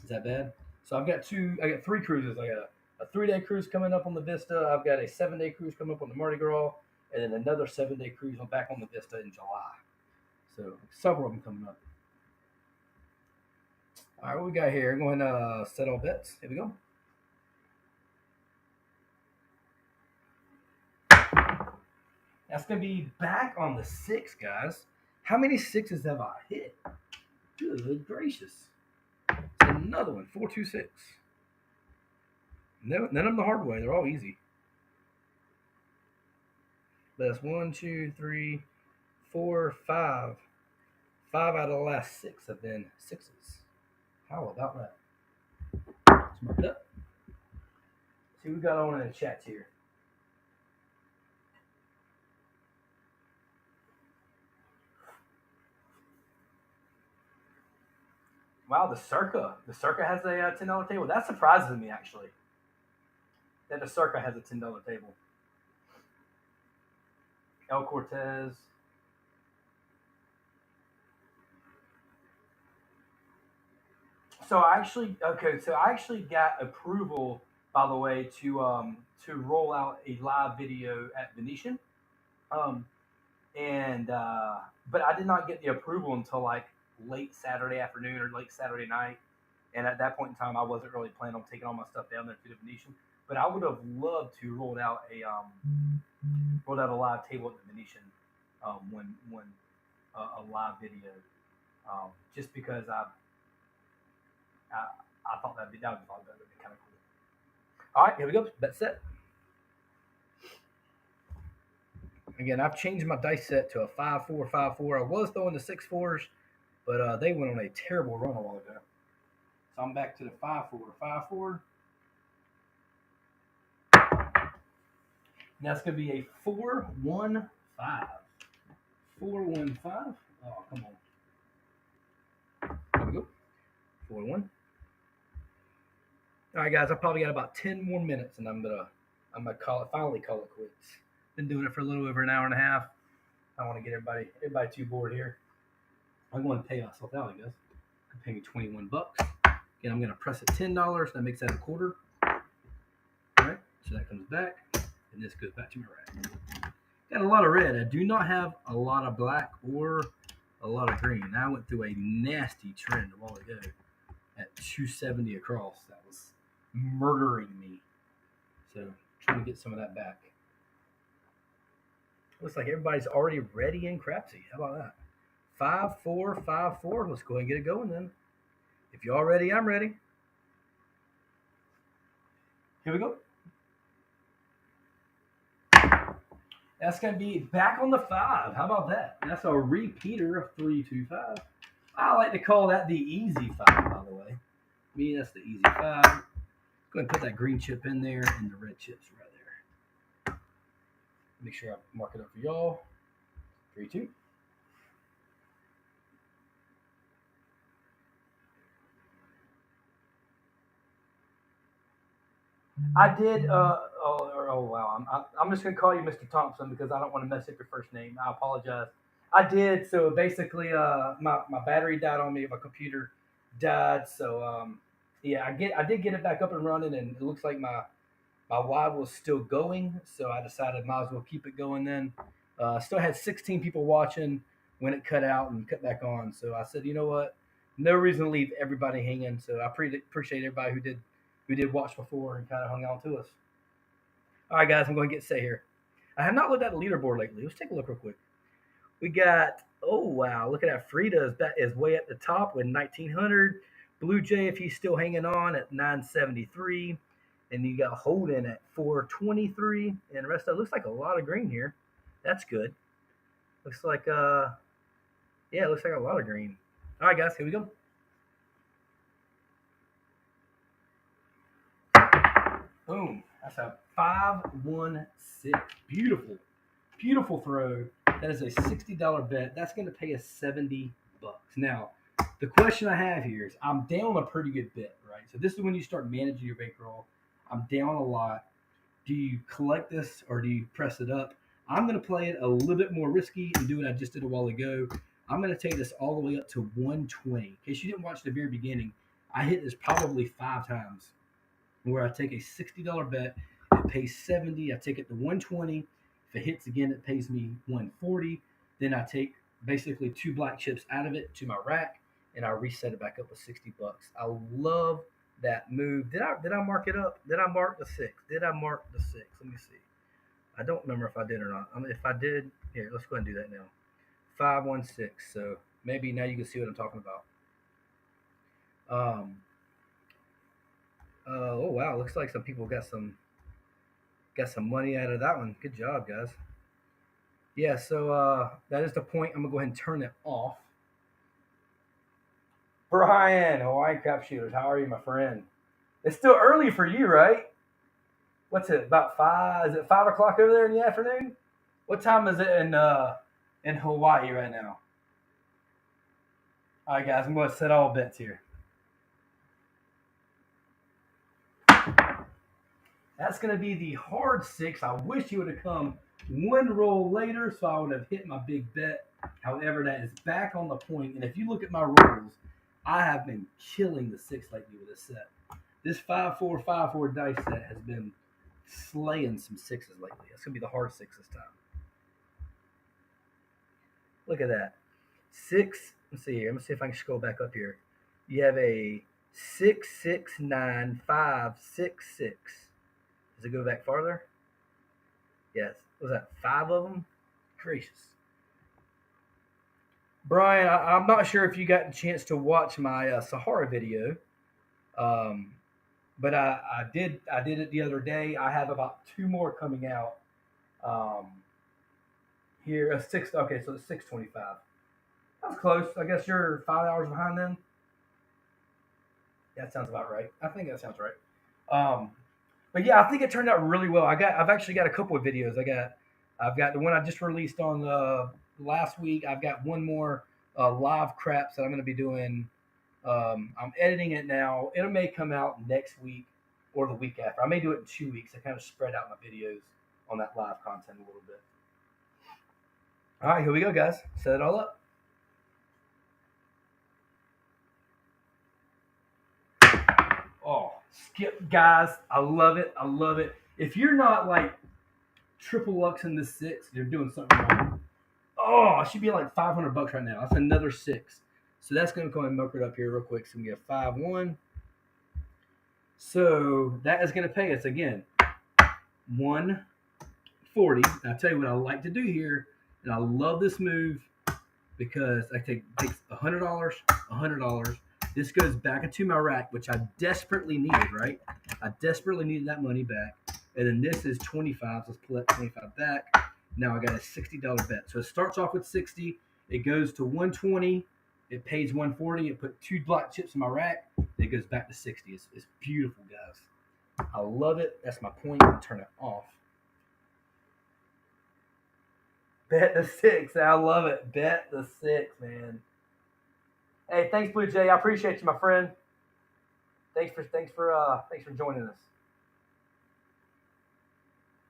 Is that bad? So I got 3 cruises. I got a 3-day cruise coming up on the Vista. I've got a 7-day cruise coming up on the Mardi Gras, and then another 7-day cruise back on the Vista in July. So several of them coming up. All right, what we got here? I'm going to set all bets. Here we go. That's going to be back on the 6, guys. How many 6s have I hit? Good gracious. It's another one, 426. No, none of them the hard way. They're all easy. That's 1, 2, 3, 4, 5. 5 out of the last 6 have been 6s. How about that? Let's mark it up. See what we got on in the chat here. Wow, the Circa. The Circa has a $10 table. That surprises me, actually. That the Circa has a $10 table. El Cortez. So I actually got approval, by the way, to roll out a live video at Venetian, and but I did not get the approval until like late Saturday afternoon or late Saturday night, and at that point in time, I wasn't really planning on taking all my stuff down there to the Venetian. But I would have loved to roll out a live table at the Venetian when a live video, just because I thought that would be kind of cool. All right, here we go. Bet set. Again, I've changed my dice set to a 5-4, 5-4. I was throwing the 6-4s, but they went on a terrible run a while ago. So I'm back to the 5-4, 5-4. And that's going to be a 4-1-5. 4-1-5. Oh, come on. There we go. 4-1. All right, guys. I probably got about 10 more minutes, and I'm gonna finally call it quits. Been doing it for a little over an hour and a half. I don't want to get everybody too bored here. I'm going to pay myself out, I guess. I'm paying me $21. Again, I'm going to press at $10. That makes that a quarter. All right, so that comes back, and this goes back to my rack. Got a lot of red. I do not have a lot of black or a lot of green. I went through a nasty trend a while ago at 270 across. That was murdering me. So trying to get some of that back. Looks like everybody's already ready in Crapsee. How about that? 5-4, 5-4. Let's go ahead and get it going then. If you're all ready, I'm ready. Here we go. That's going to be back on the 5. How about that? That's a repeater of 3-2-5. I like to call that the easy 5, by the way. Me, that's the easy 5. Go ahead and put that green chip in there and the red chips right there. Make sure I mark it up for y'all. 3-2. I did. Oh wow. I'm just gonna call you Mr. Thompson because I don't want to mess up your first name. I apologize. I did. So basically, my battery died on me. My computer died. So yeah, I did get it back up and running, and it looks like my live was still going. So I decided might as well keep it going. Then still had 16 people watching when it cut out and cut back on. So I said, you know what? No reason to leave everybody hanging. So I appreciate everybody who did watch before and kind of hung on to us. All right, guys, I'm going to get set here. I have not looked at the leaderboard lately. Let's take a look real quick. We got Oh wow, look at that. Frida is way at the top with 1900. Blue Jay, if he's still hanging on, at 973. And you got Holden at 423. And the rest of it looks like a lot of green here. That's good. Looks like yeah, it looks like a lot of green. All right, guys, here we go. Boom. That's a 516. Beautiful. Beautiful throw. That is a $60 bet. That's going to pay us $70. Now, the question I have here is I'm down a pretty good bet, right? So this is when you start managing your bankroll. I'm down a lot. Do you collect this or do you press it up? I'm going to play it a little bit more risky and do what I just did a while ago. I'm going to take this all the way up to 120. In case you didn't watch the very beginning, I hit this probably 5 times where I take a $60 bet. It pays 70. I take it to 120. If it hits again, it pays me 140. Then I take basically 2 black chips out of it to my rack, and I reset it back up with $60. I love that move. Did I mark it up? Did I mark the 6? Did I mark the 6? Let me see. I don't remember if I did or not. If I did, here, let's go ahead and do that now. 516. So maybe now you can see what I'm talking about. Oh wow, looks like some people got some money out of that one. Good job, guys. Yeah, so that is the point. I'm gonna go ahead and turn it off. Brian, Hawaii Crap Shooters, how are you, my friend? It's still early for you, right? What's it? About 5? Is it 5 o'clock over there in the afternoon? What time is it in Hawaii right now? All right, guys, I'm going to set all bets here. That's going to be the hard 6. I wish you would have come one roll later so I would have hit my big bet. However, that is back on the point. And if you look at my rolls, I have been killing the 6 lately with this set. This 5-4-5-4 dice set has been slaying some 6s lately. That's going to be the hard 6 this time. Look at that. 6. Let's see here. Let me see if I can scroll back up here. You have a 6, 6, 9, 5, 6, 6. Does it go back farther? Yes. Was that 5 of them? Gracious. Brian, I'm not sure if you got a chance to watch my Sahara video, but I did it the other day. I have about 2 more coming out here. A 6. Okay, so it's 6:25. That's close. I guess you're 5 hours behind then. That sounds about right. I think that sounds right. But yeah, I think it turned out really well. I've actually got a couple of videos. I've got the one I just released on last week. I've got one more live craps that I'm going to be doing. I'm editing it now. It may come out next week or the week after. I may do it in 2 weeks. I kind of spread out my videos on that live content a little bit. All right, here we go, guys. Set it all up. Oh, skip, guys. I love it. I love it. If you're not like triple Lux in this 6, you're doing something wrong. Oh, it should be like $500 right now. That's another 6. So that's going to go ahead and mark it up here real quick. So we get 5-1. So that is going to pay us again $140. And I'll tell you what I like to do here, and I love this move because I takes $100, $100. This goes back into my rack, which I desperately needed, right? I desperately needed that money back. And then this is 25. So let's pull that 25 back. Now I got a $60 bet. So it starts off with 60. It goes to 120. It pays 140. It put 2 black chips in my rack. It goes back to 60. It's beautiful, guys. I love it. That's my point. I'll turn it off. Bet the 6. I love it. Bet the 6, man. Hey, thanks, Blue Jay. I appreciate you, my friend. Thanks for joining us.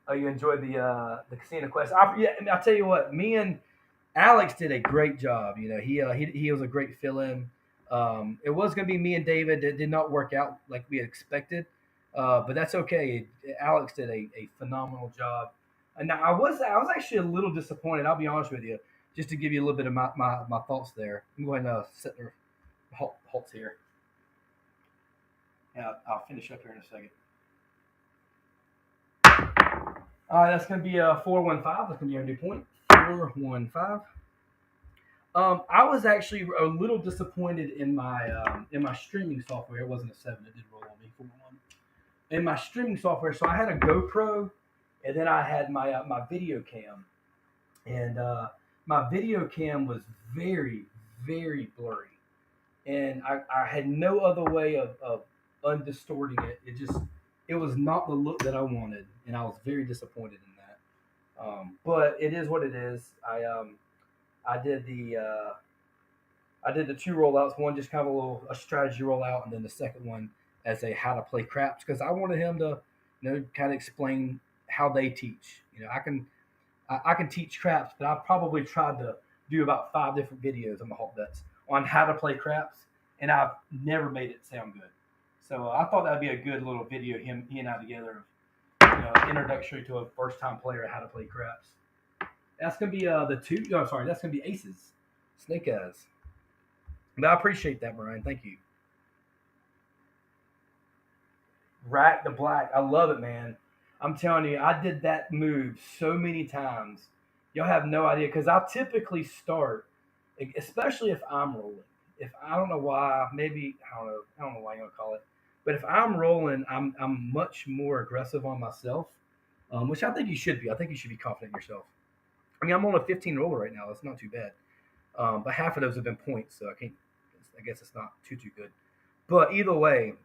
Oh, you enjoyed the Casino Quest? I'll tell you what. Me and Alex did a great job. You know, he was a great fill-in. It was going to be me and David. It did not work out like we had expected, but that's okay. Alex did a phenomenal job. And I was actually a little disappointed. I'll be honest with you, just to give you a little bit of my thoughts there. I'm going to set the halts here. And I'll finish up here in a second. All right, that's going to be 415. That's going to be our new point. 415. I was actually a little disappointed in my streaming software. It wasn't a 7; it did roll on me for one. In my streaming software, so I had a GoPro, and then I had my video cam, and my video cam was very very blurry, and I had no other way of undistorting it. It was not the look that I wanted, and I was very disappointed in that. But it is what it is. I did the two rollouts. One just kind of a strategy rollout, and then the second one as a how to play craps because I wanted him to kind of explain how they teach. I can teach craps, but I've probably tried to do about 5 different videos on the hot bets on how to play craps, and I've never made it sound good. So I thought that'd be a good little video, he and I together, introductory to a first time player how to play craps. That's gonna be the two. Oh, sorry, that's gonna be aces, snake eyes. But I appreciate that, Brian. Thank you. Rack the black. I love it, man. I'm telling you, I did that move so many times. Y'all have no idea because I typically start, especially if I'm rolling. If I don't know why, maybe I don't know why you gonna call it, but if I'm rolling, I'm much more aggressive on myself, which I think you should be. I think you should be confident in yourself. I mean, I'm on a 15 roller right now. It's not too bad, but half of those have been points, so I can't. I guess it's not too good. But either way,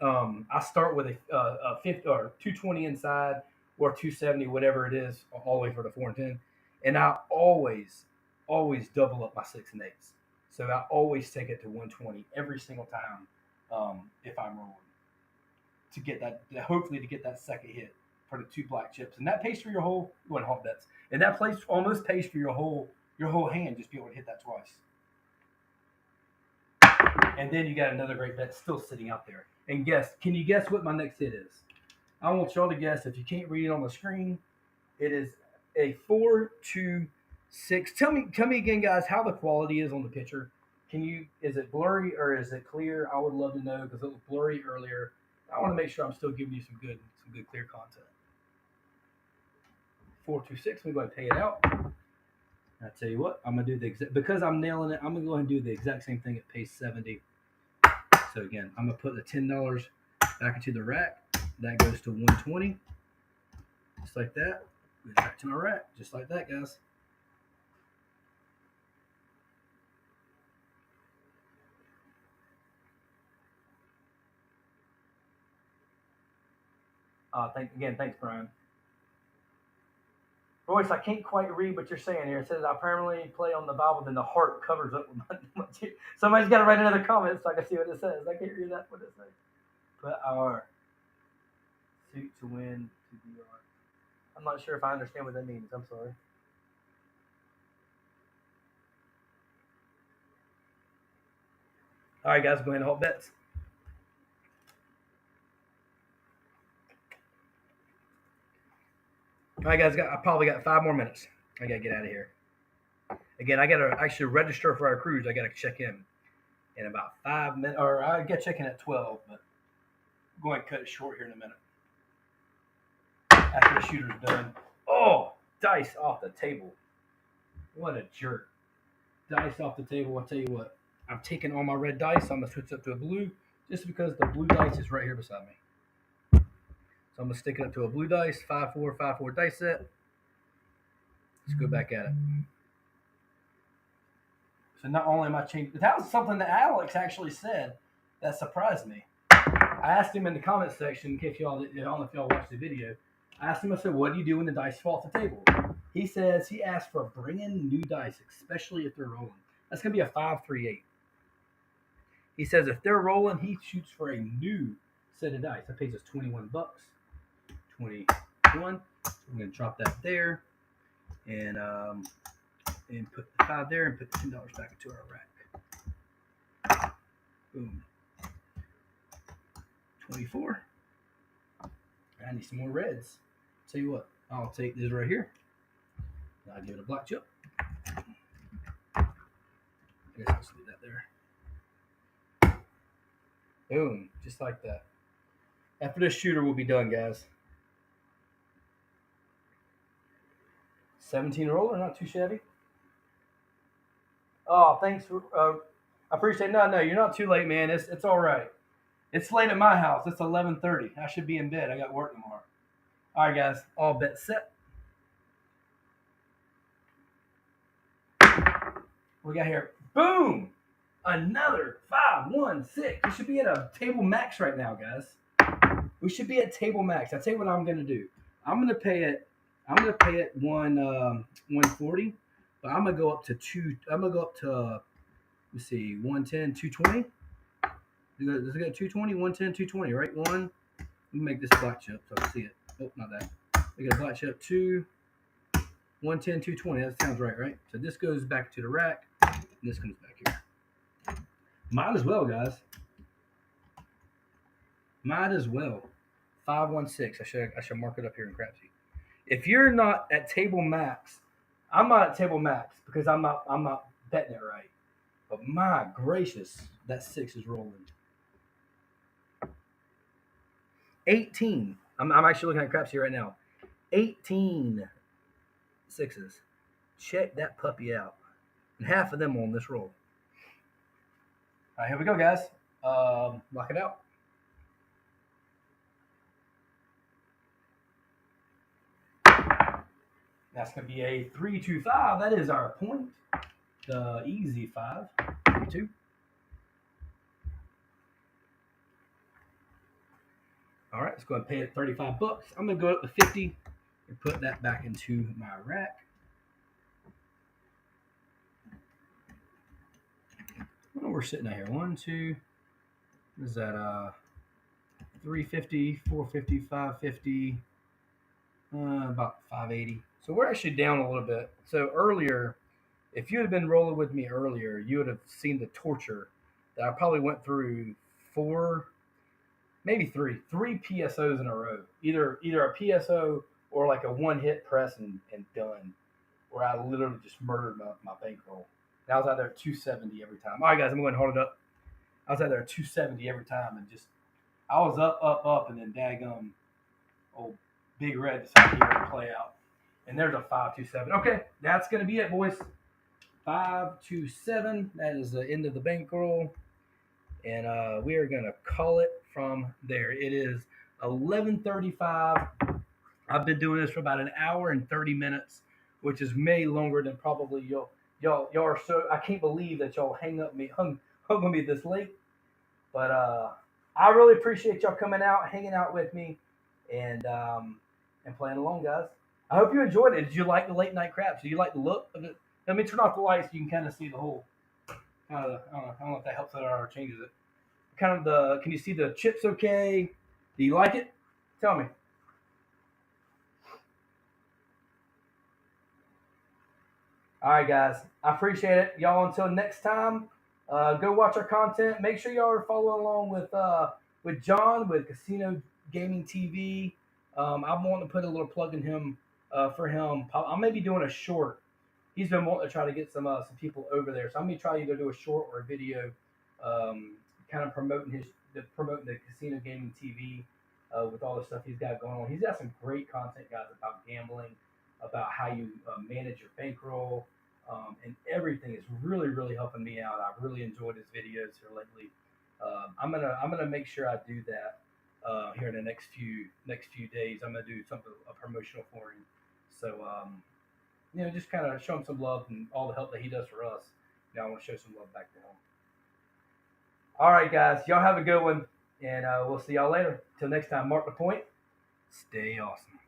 I start with a 50 or 220 inside or 270, whatever it is, all the way for the 4 and 10. And I always double up my six and eights. So I always take it to 120 every single time if I'm rolling to get that, hopefully to get that second hit for the two black chips. And that pays for your whole, you want hot bets. And that place almost pays for your whole hand, just be able to hit that twice. And then you got another great bet still sitting out there. And can you guess what my next hit is? I want y'all to guess. If you can't read it on the screen, it is a 4-2-6. Tell me again, guys, how the quality is on the picture. Is it blurry or is it clear? I would love to know because it was blurry earlier. I want to make sure I'm still giving you some good clear content. 4-2-6. I'm going to pay it out. I tell you what, I'm gonna do the exact because I'm nailing it. I'm gonna go ahead and do the exact same thing at pace 70. So again, I'm gonna put the $10 back into the rack. That goes to 120, just like that. Goes back to my rack, just like that, guys. Thanks, Brian. Royce, I can't quite read what you're saying here. It says I permanently play on the Bible, then the heart covers up with my tear. Somebody's got to write another comment so I can see what it says. I can't read that. What it says. But our suit to win to be our. I'm not sure if I understand what that means. I'm sorry. All right, guys, go ahead and hold bets. All right, guys, I probably got 5 more minutes. I gotta get out of here. Again, I gotta actually register for our cruise. I gotta check in about 5 minutes, or I gotta check in at 12. But I'm going to cut it short here in a minute. After the shooter's done. Oh, dice off the table. What a jerk. Dice off the table. I'll tell you what. I've taken all my red dice. So I'm gonna switch up to a blue, just because the blue dice is right here beside me. So I'm gonna stick it up to a blue dice, 5-4, 5-4 dice set. Let's go back at it. So not only am I changing, but that was something that Alex actually said that surprised me. I asked him in the comment section, in case y'all, I don't know if y'all watched the video. I asked him, I said, what do you do when the dice fall off the table? He says he asked for brand new dice, especially if they're rolling. That's going to be a 5-3-8. He says if they're rolling, he shoots for a new set of dice. That pays us $21. 21. I'm going to drop that there and put the 5 there and put the $10 back into our rack. Boom. 24. I need some more reds. Tell you what, I'll take this right here. I'll give it a black chip. I guess I'll just leave that there. Boom, just like that. After this shooter, we'll be done, guys. 17 roller, not too shabby. Oh, thanks for. I appreciate. No, no, you're not too late, man. It's all right. It's late at my house. It's 11:30. I should be in bed. I got work tomorrow. All right, guys. All bet set. We got here. Boom! Another 516. We should be at a table max right now, guys. We should be at table max. I'll tell you what I'm gonna do. I'm gonna pay it. I'm gonna pay it 140, but I'm gonna go up to two. I'm gonna go up to let's see, 110, 220. Does it go 220, 110, 220, right? One. Let me make this black chip so I can see it. Oh, not that. We got a black chip, 110, 220. That sounds right, right? So this goes back to the rack, and this comes back here. Might as well, guys. Might as well. 516. I should mark it up here in Crapsee. If you're not at table max, I'm not at table max because I'm not betting it right. But my gracious, that six is rolling. 18. I'm actually looking at Crapsee right now. 18 sixes. Check that puppy out. And half of them on this roll. All right, here we go, guys. Lock it out. That's going to be a 3-2-5. That is our point. The easy 5. 3-2. All right, let's go ahead and pay it 35 bucks. I'm going to go up to 50 and put that back into my rack. Well, we're sitting at here. 1, 2. What is that? 350, 450, 550. About 580. So we're actually down a little bit. So earlier, if you had been rolling with me earlier, you would have seen the torture that I probably went through maybe three PSOs in a row. Either a PSO or like a one hit press and done, where I literally just murdered my bankroll. And I was out there at 270 every time. All right, guys, I'm going to hold it up. I was out there at 270 every time, and just I was up, and then daggum old Big Red decided he would play out. And there's a 5-2-7. Okay, that's going to be it, boys. 5-2-7. That is the end of the bankroll. And we are going to call it from there. It is 11:35. I've been doing this for about an hour and 30 minutes, which is way longer than probably y'all are so. I can't believe that y'all hung on me this late. But I really appreciate y'all coming out, hanging out with me, and playing along, guys. I hope you enjoyed it. Did you like the late night craps? Did you like the look of it? Let me turn off the lights so you can kind of see the whole. I don't know if that helps it or changes it. Kind of the. Can you see the chips? Okay. Do you like it? Tell me. All right, guys. I appreciate it, y'all. Until next time, go watch our content. Make sure y'all are following along with John with Casino Gaming TV. I'm wanting to put a little plug in him for him. I may be doing a short. He's been wanting to try to get some people over there, so I'm gonna try either do a short or a video, kind of promoting the Casino Gaming TV with all the stuff he's got going on. He's got some great content, guys, about gambling, about how you manage your bankroll, and everything is really, really helping me out. I've really enjoyed his videos here lately. I'm gonna make sure I do that here in the next few days. I'm gonna do something a promotional for him. So just kind of show him some love and all the help that he does for us. I want to show some love back to him. All right, guys, y'all have a good one, and we'll see y'all later. Till next time, mark the point. Stay awesome.